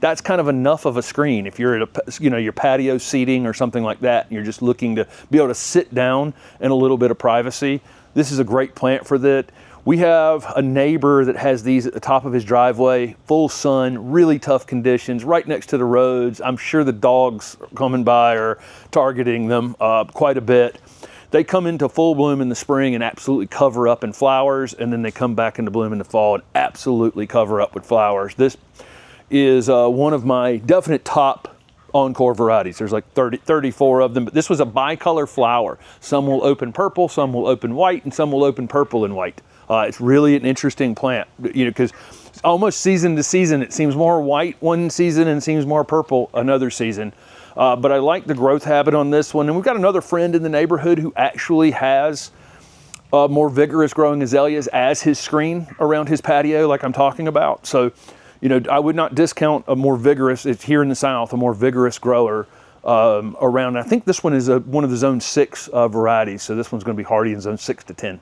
Speaker 1: that's kind of enough of a screen. If you're at your patio seating or something like that, and you're just looking to be able to sit down in a little bit of privacy, this is a great plant for that. We have a neighbor that has these at the top of his driveway, full sun, really tough conditions, right next to the roads. I'm sure the dogs coming by are targeting them quite a bit. they come into full bloom in the spring and absolutely cover up in flowers, and then they come back into bloom in the fall and absolutely cover up with flowers. This is one of my definite top Encore varieties. There's like 34 of them, but this was a bicolor flower. Some will open purple, some will open white, and some will open purple and white. It's really an interesting plant, you know, because almost season to season, it seems more white one season and seems more purple another season. But I like the growth habit on this one. And we've got another friend in the neighborhood who actually has more vigorous growing azaleas as his screen around his patio, like I'm talking about. So, you know, I would not discount a more vigorous, it's here in the South, a more vigorous grower around. I think this one is one of the zone 6 varieties. So this one's going to be hardy in zone 6 to 10.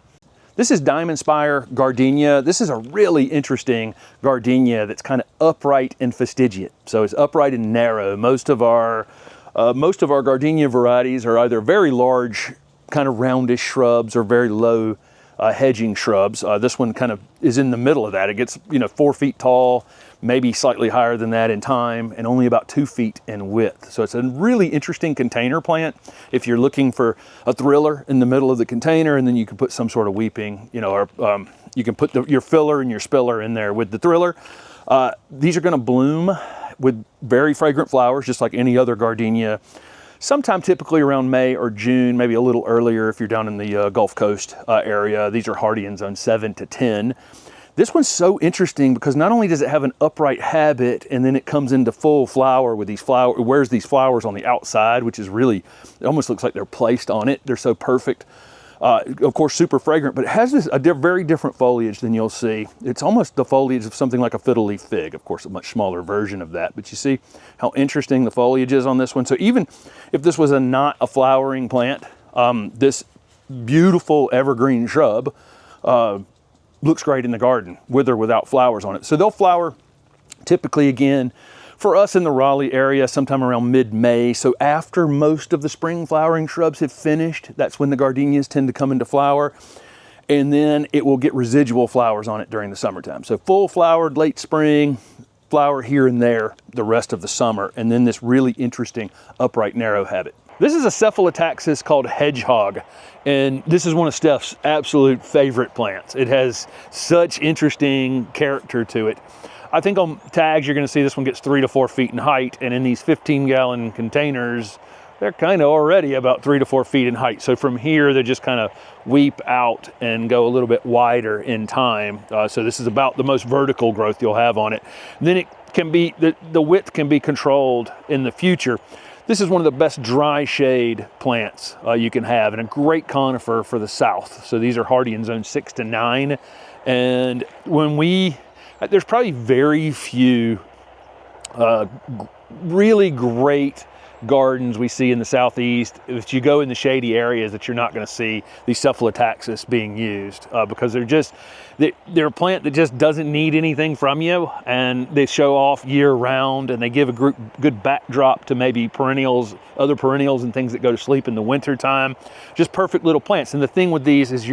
Speaker 1: This is Diamond Spire gardenia. This is a really interesting gardenia that's kind of upright and fastigiate. So it's upright and narrow. Most of our gardenia varieties are either very large, kind of roundish shrubs or very low hedging shrubs. This one kind of is in the middle of that. It gets, you know, 4 feet tall, maybe slightly higher than that in time, and only about 2 feet in width. So it's a really interesting container plant if you're looking for a thriller in the middle of the container, and then you can put some sort of weeping, you know, or you can put your filler and your spiller in there with the thriller. These are going to bloom with very fragrant flowers, just like any other gardenia. Sometime typically around May or June, maybe a little earlier if you're down in the Gulf Coast area. These are hardy in zone 7 to 10. This one's so interesting because not only does it have an upright habit, and then it comes into full flower with these flowers, it wears these flowers on the outside, which is really, it almost looks like they're placed on it. They're so perfect. Of course, super fragrant, but it has this very different foliage than you'll see. It's almost the foliage of something like a fiddle leaf fig. Of course, a much smaller version of that, but you see how interesting the foliage is on this one. So even if this was not a flowering plant, this beautiful evergreen shrub looks great in the garden, with or without flowers on it. So they'll flower typically, again, for us in the Raleigh area, sometime around mid-May. So after most of the spring flowering shrubs have finished, that's when the gardenias tend to come into flower. And then it will get residual flowers on it during the summertime. So full flowered late spring, flower here and there the rest of the summer. And then this really interesting upright narrow habit. This is a Cephalotaxis called hedgehog. And this is one of Steph's absolute favorite plants. It has such interesting character to it. I think on tags, you're going to see this one gets 3 to 4 feet in height. And in these 15-gallon containers, they're kind of already about 3 to 4 feet in height. So from here, they just kind of weep out and go a little bit wider in time. So this is about the most vertical growth you'll have on it. Then it can be, the width can be controlled in the future. This is one of the best dry shade plants you can have, and a great conifer for the South. So these are hardy in zone 6 to 9. And there's probably very few really great gardens we see in the Southeast. If you go in the shady areas, that you're not going to see these Cephalotaxis being used because they're a plant that just doesn't need anything from you, and they show off year round, and they give a good backdrop to maybe perennials, other perennials and things that go to sleep in the winter time. Just perfect little plants. And the thing with these is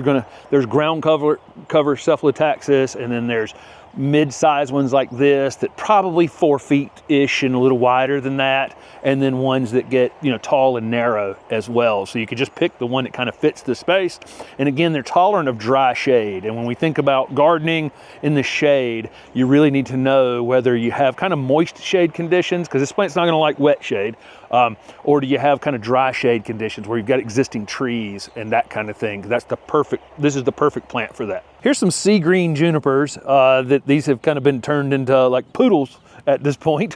Speaker 1: there's ground cover Cephalotaxis, and then there's mid-sized ones like this that probably 4 feet-ish and a little wider than that, and then ones that get, you know, tall and narrow as well. So you could just pick the one that kind of fits the space. And again, they're tolerant of dry shade. And when we think about gardening in the shade, you really need to know whether you have kind of moist shade conditions, because this plant's not going to like wet shade, or do you have kind of dry shade conditions where you've got existing trees and that kind of thing. This is the perfect plant for that. Here's some sea green junipers that these have kind of been turned into like poodles at this point.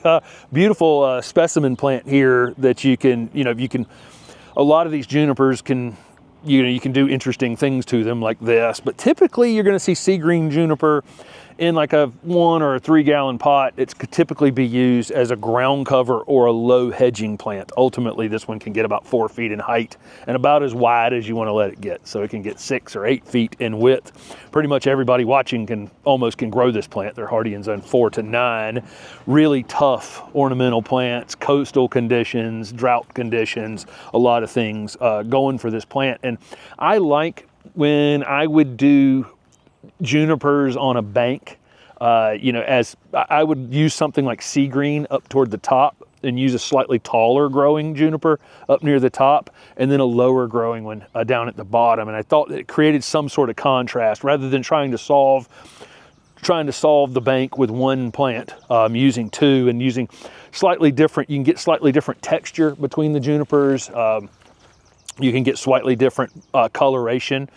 Speaker 1: Beautiful specimen plant here that you can, a lot of these junipers can, you can do interesting things to them like this, but typically you're going to see sea green juniper in like a 1 or 3 gallon pot. It could typically be used as a ground cover or a low hedging plant. Ultimately, this one can get about 4 feet in height and about as wide as you want to let it get. So it can get 6 or 8 feet in width. Pretty much everybody watching can grow this plant. They're hardy in zone 4 to 9. Really tough ornamental plants, coastal conditions, drought conditions, a lot of things going for this plant. And I like when I would do junipers on a bank, as I would use something like sea green up toward the top and use a slightly taller growing juniper up near the top, and then a lower growing one down at the bottom. And I thought it created some sort of contrast rather than trying to solve the bank with one plant, using two and using slightly different. You can get slightly different texture between the junipers. You can get slightly different coloration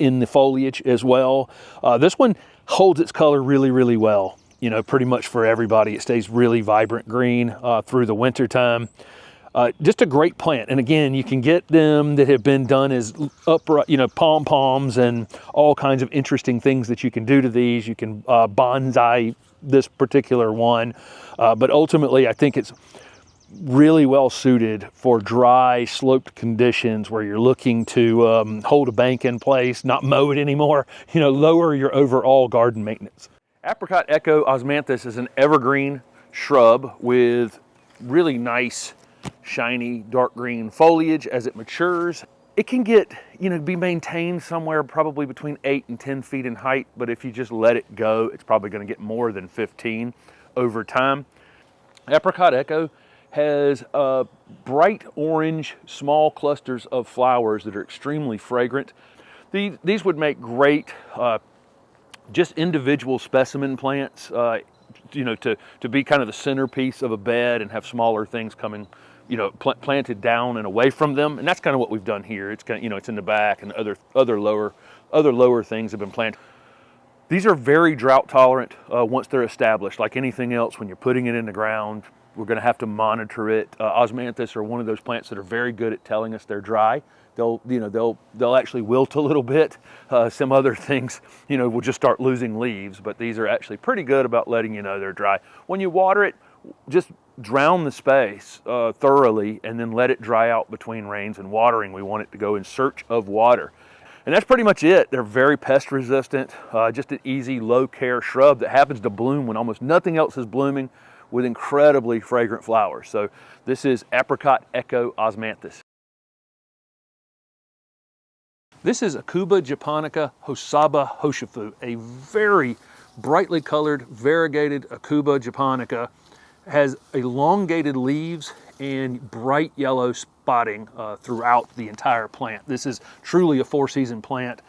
Speaker 1: in the foliage as well. This one holds its color really, really well. You know, pretty much for everybody. It stays really vibrant green through the winter time. Just a great plant. And again, you can get them that have been done as upright, you know, pom-poms and all kinds of interesting things that you can do to these. You can bonsai this particular one. But ultimately, I think it's really well suited for dry, sloped conditions where you're looking to hold a bank in place, not mow it anymore, you know, lower your overall garden maintenance. Apricot Echo Osmanthus is an evergreen shrub with really nice, shiny, dark green foliage as it matures. It can get, you know, be maintained somewhere probably between 8 and 10 feet in height, but if you just let it go, it's probably going to get more than 15 over time. Apricot Echo has bright orange, small clusters of flowers that are extremely fragrant. These would make great just individual specimen plants, you know, to be kind of the centerpiece of a bed and have smaller things coming, you know, planted down and away from them. And that's kind of what we've done here. It's kind of, you know, it's in the back, and other lower things have been planted. These are very drought tolerant once they're established. Like anything else, when you're putting it in the ground, we're going to have to monitor it. Osmanthus are one of those plants that are very good at telling us they're dry. They'll actually wilt a little bit. Some other things, you know, will just start losing leaves, but these are actually pretty good about letting you know they're dry. When you water it, just drown the space thoroughly and then let it dry out between rains and watering. We want it to go in search of water. And that's pretty much it. They're very pest resistant, just an easy low care shrub that happens to bloom when almost nothing else is blooming, with incredibly fragrant flowers. So this is Apricot Echo Osmanthus. This is Aucuba japonica Hosaba Hoshifu, a very brightly colored variegated Aucuba japonica. Has elongated leaves and bright yellow spotting throughout the entire plant. This is truly a four-season plant.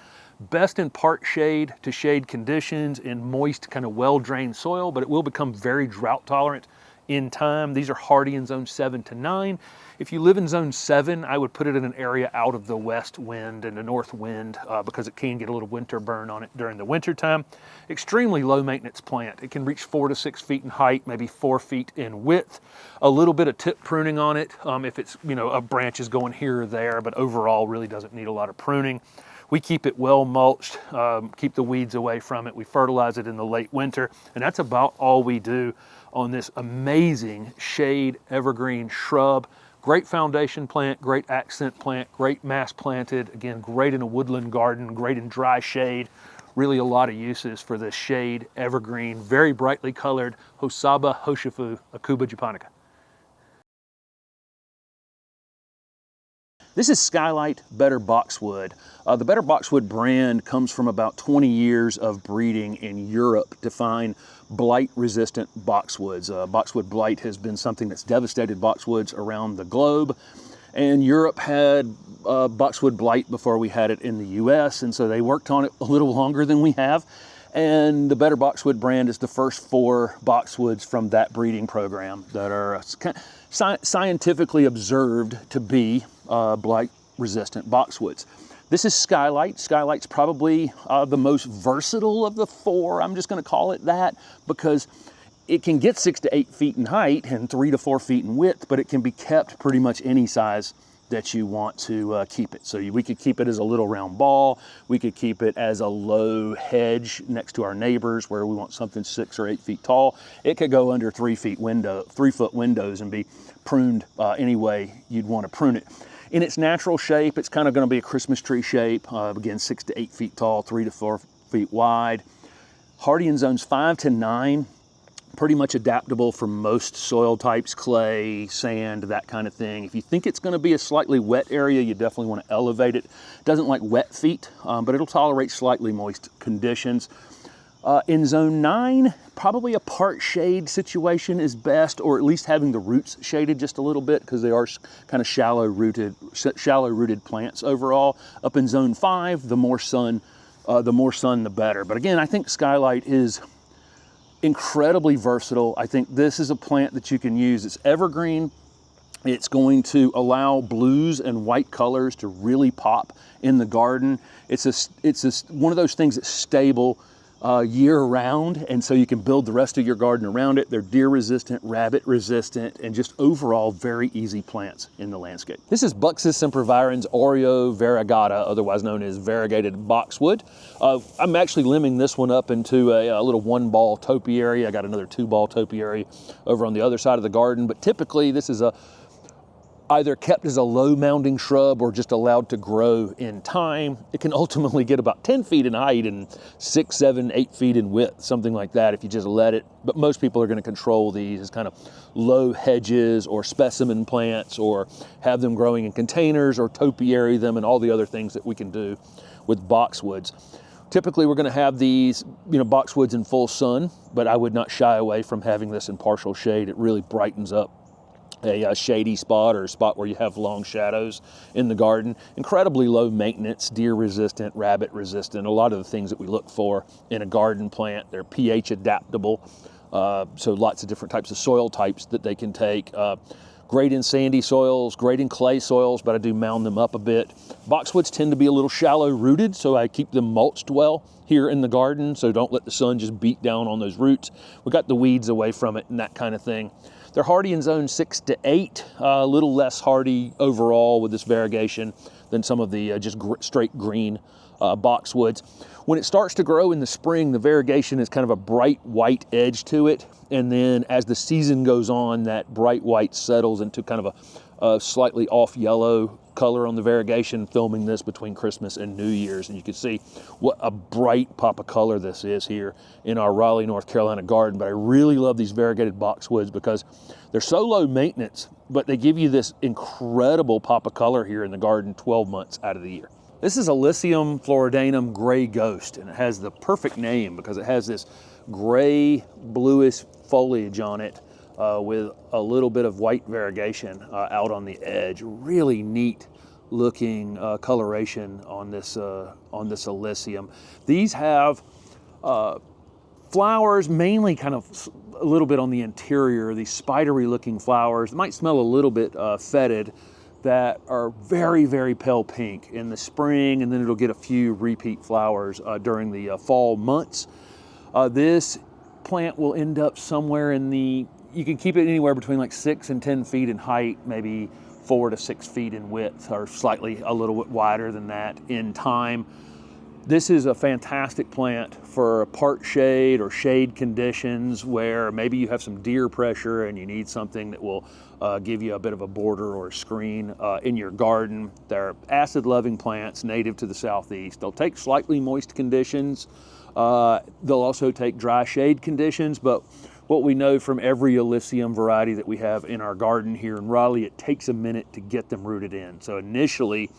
Speaker 1: Best in part shade to shade conditions in moist, kind of well-drained soil, but it will become very drought tolerant in time. These are hardy in zone 7 to 9. If you live in zone 7, I would put it in an area out of the west wind and the north wind because it can get a little winter burn on it during the winter time. Extremely low maintenance plant. It can reach 4 to 6 feet in height, maybe 4 feet in width. A little bit of tip pruning on it if it's, you know, a branch is going here or there, but overall really doesn't need a lot of pruning. We keep it well mulched, keep the weeds away from it. We fertilize it in the late winter, and that's about all we do on this amazing shade evergreen shrub. Great foundation plant, great accent plant, great mass planted. Again, great in a woodland garden, great in dry shade. Really a lot of uses for this shade evergreen, very brightly colored Hosaba Hoshifu Aucuba japonica. This is Skylight Better Boxwood. The Better Boxwood brand comes from about 20 years of breeding in Europe to find blight-resistant boxwoods. Boxwood blight has been something that's devastated boxwoods around the globe, and Europe had boxwood blight before we had it in the US, and so they worked on it a little longer than we have. And the Better Boxwood brand is the first 4 boxwoods from that breeding program that are scientifically observed to be blight-resistant boxwoods. This is Skylight. Skylight's probably the most versatile of the 4. I'm just going to call it that because it can get 6 to 8 feet in height and 3 to 4 feet in width, but it can be kept pretty much any size that you want to keep it. So we could keep it as a little round ball. We could keep it as a low hedge next to our neighbors where we want something 6 or 8 feet tall. It could go under 3 foot windows and be pruned any way you'd want to prune it. In its natural shape, it's kind of going to be a Christmas tree shape. Again, 6 to 8 feet tall, 3 to 4 feet wide. Hardy in zones 5 to 9. Pretty much adaptable for most soil types, clay, sand, that kind of thing. If you think it's going to be a slightly wet area, you definitely want to elevate it. Doesn't like wet feet, but it'll tolerate slightly moist conditions. In zone 9, probably a part shade situation is best, or at least having the roots shaded just a little bit, because they are kind of shallow rooted plants overall. Up in zone 5, the more sun, the better. But again, I think skylight is incredibly versatile. I think this is a plant that you can use. It's evergreen. It's going to allow blues and white colors to really pop in the garden. It's one of those things that's stable year round, and so you can build the rest of your garden around it. They're deer resistant, rabbit resistant, and just overall very easy plants in the landscape. This is Buxus sempervirens Oreo variegata, otherwise known as variegated boxwood. I'm actually limbing this one up into a little 1-ball topiary. I got another 2-ball topiary over on the other side of the garden, but typically this is either kept as a low mounding shrub or just allowed to grow in time. It can ultimately get about 10 feet in height and 6, 7, 8 feet in width, something like that if you just let it. But most people are going to control these as kind of low hedges or specimen plants, or have them growing in containers or topiary them, and all the other things that we can do with boxwoods. Typically we're going to have these, boxwoods in full sun, but I would not shy away from having this in partial shade. It really brightens up a shady spot, or a spot where you have long shadows in the garden. Incredibly low maintenance, deer resistant, rabbit resistant, a lot of the things that we look for in a garden plant. They're pH adaptable, so lots of different types of soil types that they can take. Great in sandy soils, great in clay soils, but I do mound them up a bit. Boxwoods tend to be a little shallow rooted, so I keep them mulched well here in the garden, so don't let the sun just beat down on those roots. We got the weeds away from it and that kind of thing. They're hardy in zone 6 to 8, a little less hardy overall with this variegation than some of the just straight green boxwoods. When it starts to grow in the spring, the variegation is kind of a bright white edge to it. And then as the season goes on, that bright white settles into kind of a slightly off yellow color on the variegation, filming this between Christmas and New Year's. And you can see what a bright pop of color this is here in our Raleigh, North Carolina garden. But I really love these variegated boxwoods because they're so low maintenance, but they give you this incredible pop of color here in the garden 12 months out of the year. This is Alyssium floridanum gray ghost, and it has the perfect name because it has this gray bluish foliage on it with a little bit of white variegation out on the edge. Really neat looking coloration on this Alyssium. These have flowers, mainly kind of a little bit on the interior, these spidery looking flowers. It might smell a little bit fetid, that are very, very pale pink in the spring, and then it'll get a few repeat flowers during the fall months. This plant will end up somewhere in you can keep it anywhere between like 6 and 10 feet in height, maybe 4 to 6 feet in width, or slightly a little bit wider than that in time. This is a fantastic plant for part shade or shade conditions where maybe you have some deer pressure and you need something that will give you a bit of a border or a screen in your garden. They're acid-loving plants native to the southeast. They'll take slightly moist conditions. They'll also take dry shade conditions, but what we know from every Alyssium variety that we have in our garden here in Raleigh, it takes a minute to get them rooted in. So initially,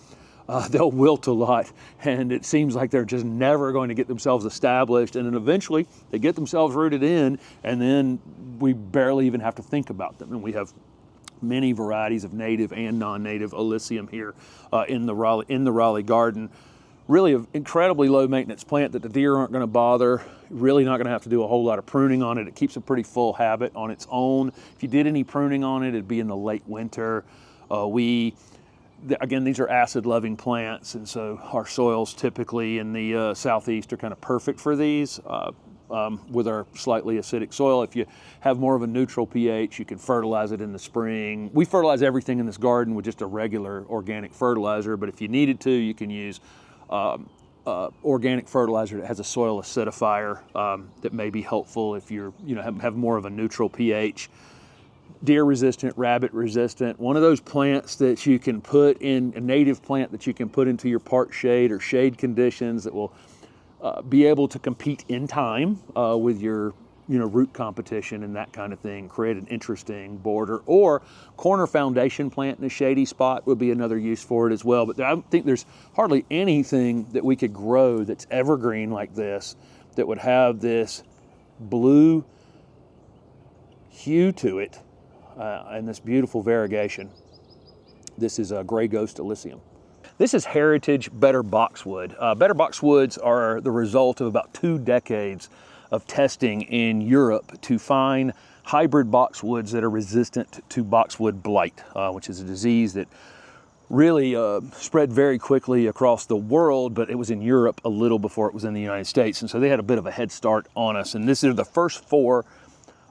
Speaker 1: they'll wilt a lot, and it seems like they're just never going to get themselves established, and then eventually they get themselves rooted in, and then we barely even have to think about them. And we have many varieties of native and non-native Alyssium here in the Raleigh garden. Really an incredibly low maintenance plant that the deer aren't going to bother. Really not going to have to do a whole lot of pruning on it. It keeps a pretty full habit on its own. If you did any pruning on it, it'd be in the late winter. Again, these are acid-loving plants, and so our soils typically in the southeast are kind of perfect for these. With our slightly acidic soil, if you have more of a neutral pH, you can fertilize it in the spring. We fertilize everything in this garden with just a regular organic fertilizer, but if you needed to, you can use organic fertilizer that has a soil acidifier that may be helpful if you're have more of a neutral pH. Deer resistant, rabbit resistant, one of those plants that you can put in, a native plant that you can put into your part shade or shade conditions that will be able to compete in time with your root competition and that kind of thing, create an interesting border. Or corner foundation plant in a shady spot would be another use for it as well. But I think there's hardly anything that we could grow that's evergreen like this that would have this blue hue to it and this beautiful variegation. This is a gray ghost Alyssium. This is heritage better boxwood. Better boxwoods are the result of about 2 decades of testing in Europe to find hybrid boxwoods that are resistant to boxwood blight, which is a disease that really spread very quickly across the world, but it was in Europe a little before it was in the United States. And so they had a bit of a head start on us. And this is the first 4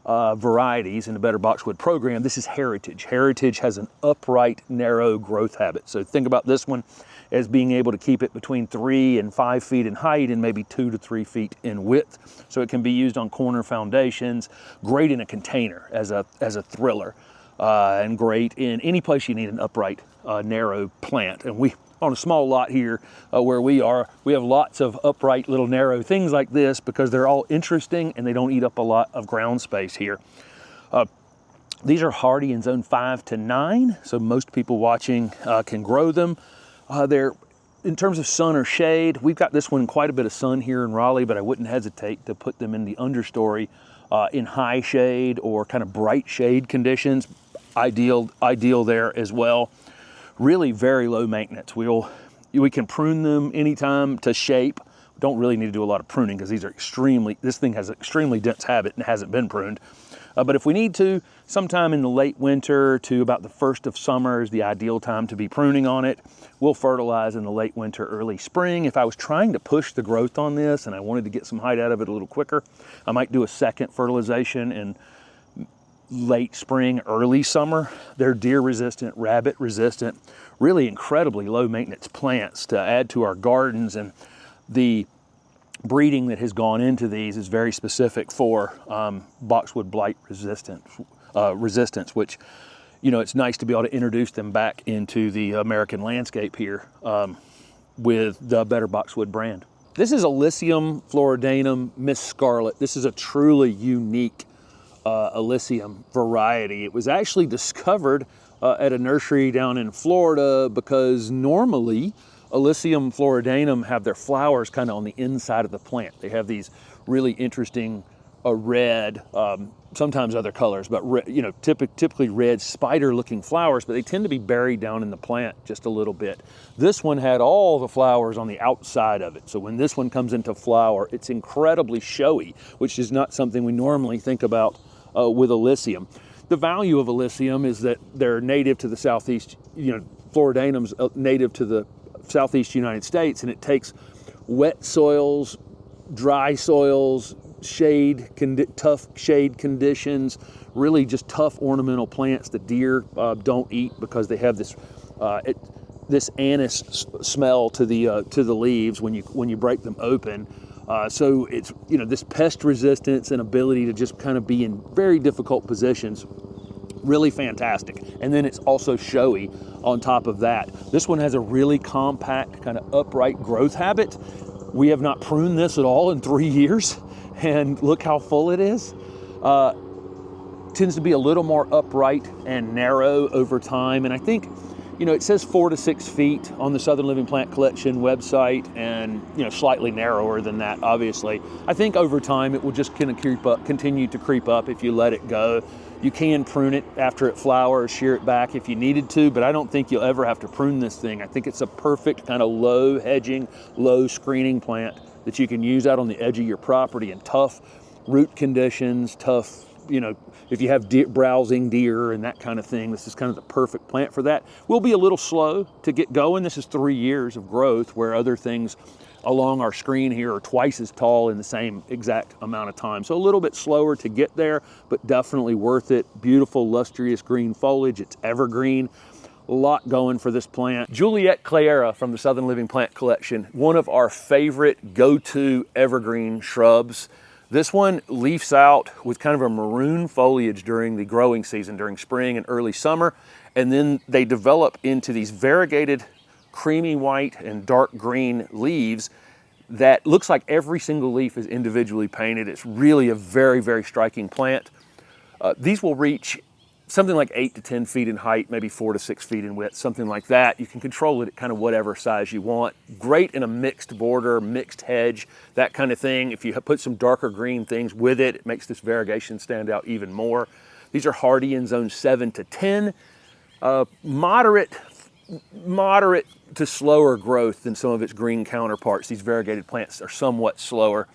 Speaker 1: varieties in the Better Boxwood program. This is heritage. Heritage has an upright, narrow growth habit. So think about this one as being able to keep it between 3 and 5 feet in height and maybe 2 to 3 feet in width. So it can be used on corner foundations, great in a container as a thriller, and great in any place you need an upright, narrow plant. And we, on a small lot here where we are, we have lots of upright little narrow things like this because they're all interesting and they don't eat up a lot of ground space here. These are hardy in zone 5 to 9, so most people watching can grow them. They're, in terms of sun or shade, we've got this one in quite a bit of sun here in Raleigh, but I wouldn't hesitate to put them in the understory in high shade or kind of bright shade conditions. Ideal there as well. Really very low maintenance. We can prune them anytime to shape. Don't really need to do a lot of pruning because this thing has an extremely dense habit and hasn't been pruned. But if we need to, sometime in the late winter to about the first of summer is the ideal time to be pruning on it. We'll fertilize in the late winter, early spring. If I was trying to push the growth on this and I wanted to get some height out of it a little quicker, I might do a second fertilization in late spring, early summer. They're deer resistant, rabbit resistant, really incredibly low maintenance plants to add to our gardens. And the breeding that has gone into these is very specific for boxwood blight resistance, which, you know, it's nice to be able to introduce them back into the American landscape here with the Better Boxwood brand. This is Alyssium floridanum Miss Scarlet. This is a truly unique Alyssium variety. It was actually discovered at a nursery down in Florida because normally Alyssium floridanum have their flowers kind of on the inside of the plant. They have these really interesting red, sometimes other colors, but you know, typically red spider-looking flowers, but they tend to be buried down in the plant just a little bit. This one had all the flowers on the outside of it. So when this one comes into flower, it's incredibly showy, which is not something we normally think about with Alyssium. The value of Alyssium is that they're native to the southeast, you know, floridanum's native to the southeast United States, and it takes wet soils, dry soils, tough shade conditions, really just tough ornamental plants that deer don't eat because they have this this anise smell to the leaves when you break them open. So it's, you know, this pest resistance and ability to just kind of be in very difficult positions, really fantastic. And then it's also showy on top of that. This one has a really compact kind of upright growth habit. We have not pruned this at all in 3 years, and look how full it is. Tends to be a little more upright and narrow over time. And I think, you know, it says 4 to 6 feet on the Southern Living Plant Collection website, and, you know, slightly narrower than that, obviously. I think over time it will just kind of continue to creep up if you let it go. You can prune it after it flowers, shear it back if you needed to, but I don't think you'll ever have to prune this thing. I think it's a perfect kind of low hedging, low screening plant that you can use out on the edge of your property in tough root conditions, tough, you know, if you have browsing deer and that kind of thing, this is kind of the perfect plant for that. We'll be a little slow to get going. This is 3 years of growth, where other things along our screen here are twice as tall in the same exact amount of time. So a little bit slower to get there, but definitely worth it. Beautiful, lustrous green foliage. It's evergreen. A lot going for this plant. Juliet Clayera from the Southern Living Plant Collection, one of our favorite go-to evergreen shrubs. This one leafs out with kind of a maroon foliage during the growing season, during spring and early summer, and then they develop into these variegated creamy white and dark green leaves that looks like every single leaf is individually painted. It's really a very, very striking plant. These will reach something like 8 to 10 feet in height, maybe 4 to 6 feet in width, something like that. You can control it at kind of whatever size you want. Great in a mixed border, mixed hedge, that kind of thing. If you put some darker green things with it, it makes this variegation stand out even more. These are hardy in zone 7 to 10. Moderate to slower growth than some of its green counterparts. These variegated plants are somewhat slower.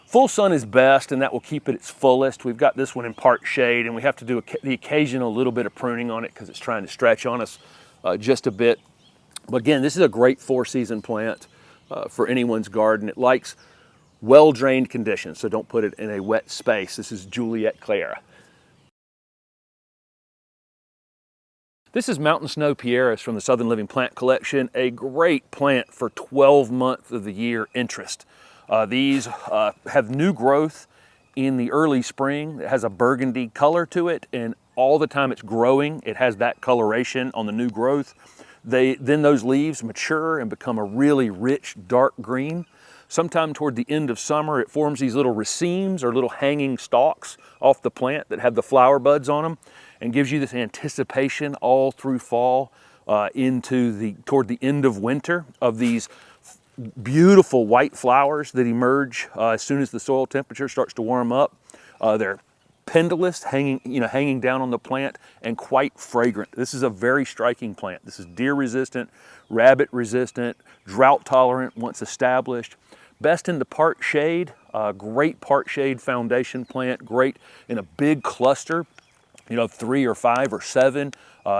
Speaker 1: Full sun is best, and that will keep it its fullest. We've got this one in part shade, and we have to do the occasional little bit of pruning on it because it's trying to stretch on us just a bit. But again, this is a great 4-season plant for anyone's garden. It likes well-drained conditions, so don't put it in a wet space. This is Juliet Clara. This is Mountain Snow Pieris from the Southern Living Plant Collection, a great plant for 12 months of the year interest. These have new growth in the early spring. It has a burgundy color to it, and all the time it's growing, it has that coloration on the new growth. Then those leaves mature and become a really rich dark green. Sometime toward the end of summer, it forms these little racemes or little hanging stalks off the plant that have the flower buds on them, and gives you this anticipation all through fall toward the end of winter of these beautiful white flowers that emerge as soon as the soil temperature starts to warm up. They're pendulous, hanging down on the plant, and quite fragrant. This is a very striking plant. This is deer resistant, rabbit resistant, drought tolerant once established. Best in the part shade, great part shade foundation plant, great in a big cluster, 3 or 5 or 7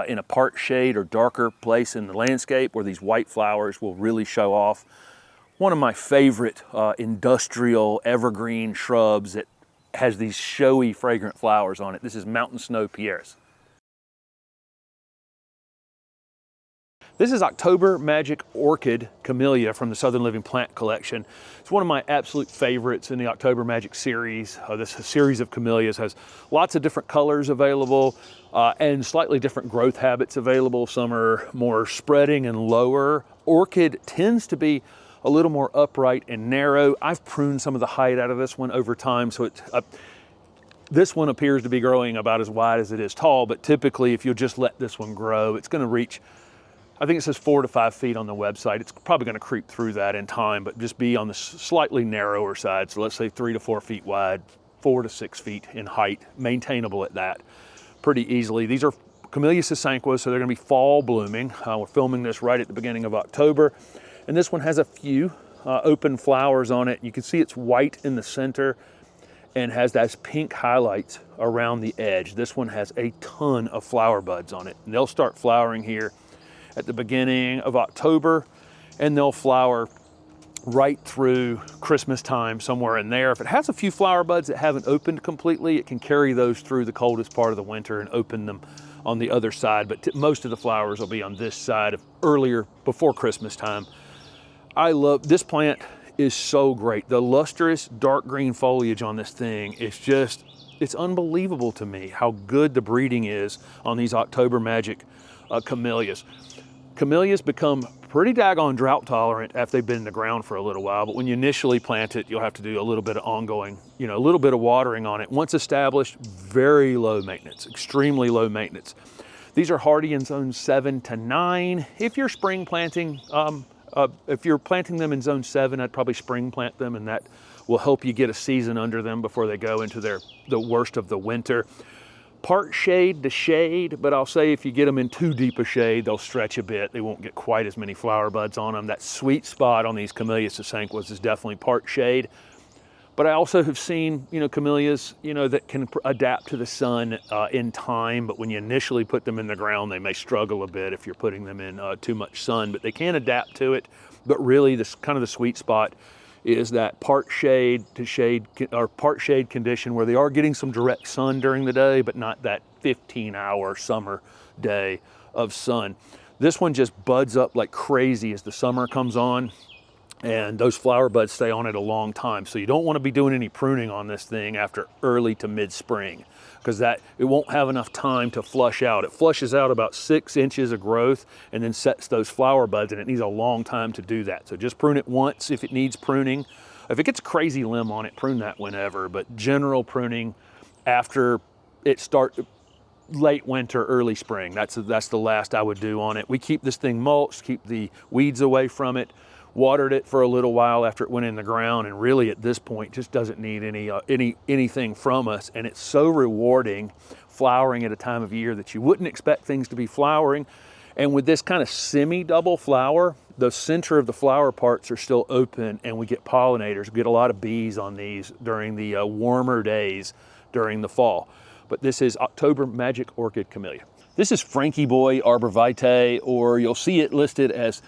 Speaker 1: in a part shade or darker place in the landscape where these white flowers will really show off. One of my favorite industrial evergreen shrubs that has these showy fragrant flowers on it. This is Mountain Snow Pieris. This is October Magic Orchid Camellia from the Southern Living Plant Collection. It's one of my absolute favorites in the October Magic series. This series of camellias has lots of different colors available and slightly different growth habits available. Some are more spreading and lower. Orchid tends to be a little more upright and narrow. I've pruned some of the height out of this one over time, so this one appears to be growing about as wide as it is tall, but typically if you'll just let this one grow, it's gonna reach, I think it says 4 to 5 feet on the website. It's probably gonna creep through that in time, but just be on the slightly narrower side. So let's say 3 to 4 feet wide, 4 to 6 feet in height, maintainable at that pretty easily. These are Camellia sasanquas, so they're gonna be fall blooming. We're filming this right at the beginning of October. And this one has a few open flowers on it. You can see it's white in the center and has those pink highlights around the edge. This one has a ton of flower buds on it. And they'll start flowering here at the beginning of October, and they'll flower right through Christmas time, somewhere in there. If it has a few flower buds that haven't opened completely, it can carry those through the coldest part of the winter and open them on the other side. But most of the flowers will be on this side earlier, before Christmas time. I love this plant. Is so great. The lustrous dark green foliage on this thing is just, it's unbelievable to me how good the breeding is on these October Magic camellias. Camellias become pretty daggone drought tolerant after they've been in the ground for a little while, but when you initially plant it, you'll have to do a little bit of ongoing, a little bit of watering on it. Once established, very low maintenance, extremely low maintenance. These are hardy in zone 7 to 9. If you're spring planting, if you're planting them in zone 7, I'd probably spring plant them, and that will help you get a season under them before they go into the worst of the winter. Part shade to shade, but I'll say if you get them in too deep a shade, they'll stretch a bit. They won't get quite as many flower buds on them. That sweet spot on these Camellia sasanquas is definitely part shade. But I also have seen, camellias, that can adapt to the sun in time, but when you initially put them in the ground, they may struggle a bit if you're putting them in too much sun, but they can adapt to it. But really, this kind of the sweet spot is that part shade to shade, or part shade condition where they are getting some direct sun during the day, but not that 15-hour summer day of sun. This one just buds up like crazy as the summer comes on, and those flower buds stay on it a long time. So you don't want to be doing any pruning on this thing after early to mid-spring, because it won't have enough time to flush out. It flushes out about 6 inches of growth and then sets those flower buds, and it needs a long time to do that. So just prune it once if it needs pruning. If it gets a crazy limb on it, prune that whenever, but general pruning after it starts, late winter, early spring. That's the last I would do on it. We keep this thing mulched, keep the weeds away from it, watered it for a little while after it went in the ground, and really at this point just doesn't need anything from us. And it's so rewarding flowering at a time of year that you wouldn't expect things to be flowering. And with this kind of semi-double flower, the center of the flower parts are still open, and we get pollinators. We get a lot of bees on these during the warmer days during the fall. But this is October Magic Orchid Camellia. This is Frankie Boy arborvitae, or you'll see it listed as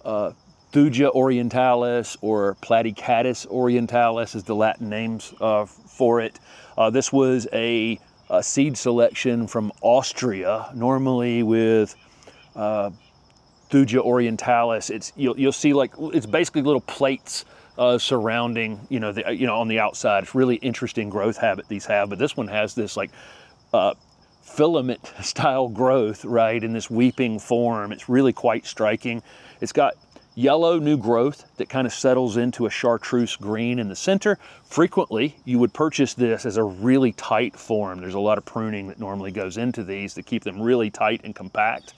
Speaker 1: Thuja orientalis or Platycatus orientalis is the Latin names for it. This was a seed selection from Austria, normally with Thuja orientalis. You'll see like it's basically little plates surrounding on the outside. It's really interesting growth habit these have, but this one has this like filament style growth, right, in this weeping form. It's really quite striking. It's got yellow new growth that kind of settles into a chartreuse green in the center. Frequently, you would purchase this as a really tight form. There's a lot of pruning that normally goes into these to keep them really tight and compact.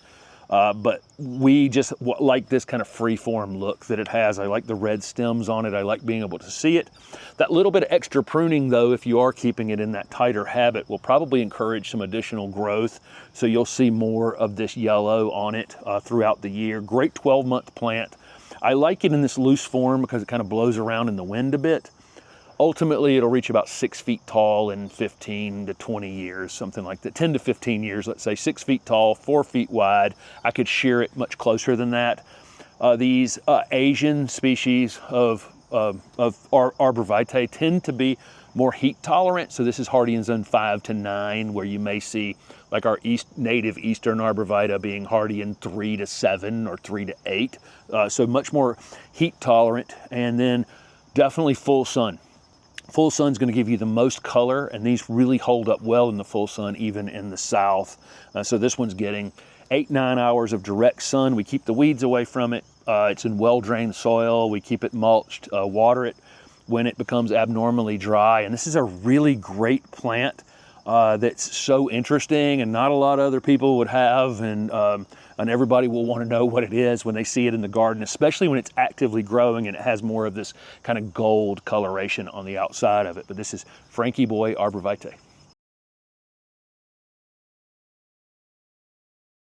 Speaker 1: But we just like this kind of free-form look that it has. I like the red stems on it. I like being able to see it. That little bit of extra pruning, though, if you are keeping it in that tighter habit, will probably encourage some additional growth. So you'll see more of this yellow on it throughout the year. Great 12-month plant. I like it in this loose form because it kind of blows around in the wind a bit. Ultimately, it'll reach about 6 feet tall in 15 to 20 years, something like that. 10 to 15 years, let's say. 6 feet tall, 4 feet wide. I could shear it much closer than that. These Asian species of arborvitae tend to be more heat tolerant. So this is hardy in zone 5 to 9, where you may see like our native eastern arborvitae being hardy in 3 to 7 or 3 to 8. So much more heat tolerant, and then definitely full sun. Full sun's going to give you the most color, and these really hold up well in the full sun, even in the south. So this one's getting 8-9 hours of direct sun. We keep the weeds away from it. It's in well-drained soil. We keep it mulched, water it when it becomes abnormally dry. And this is a really great plant that's so interesting and not a lot of other people would have, and everybody will want to know what it is when they see it in the garden, especially when it's actively growing and it has more of this kind of gold coloration on the outside of it. But this is Frankie Boy arborvitae.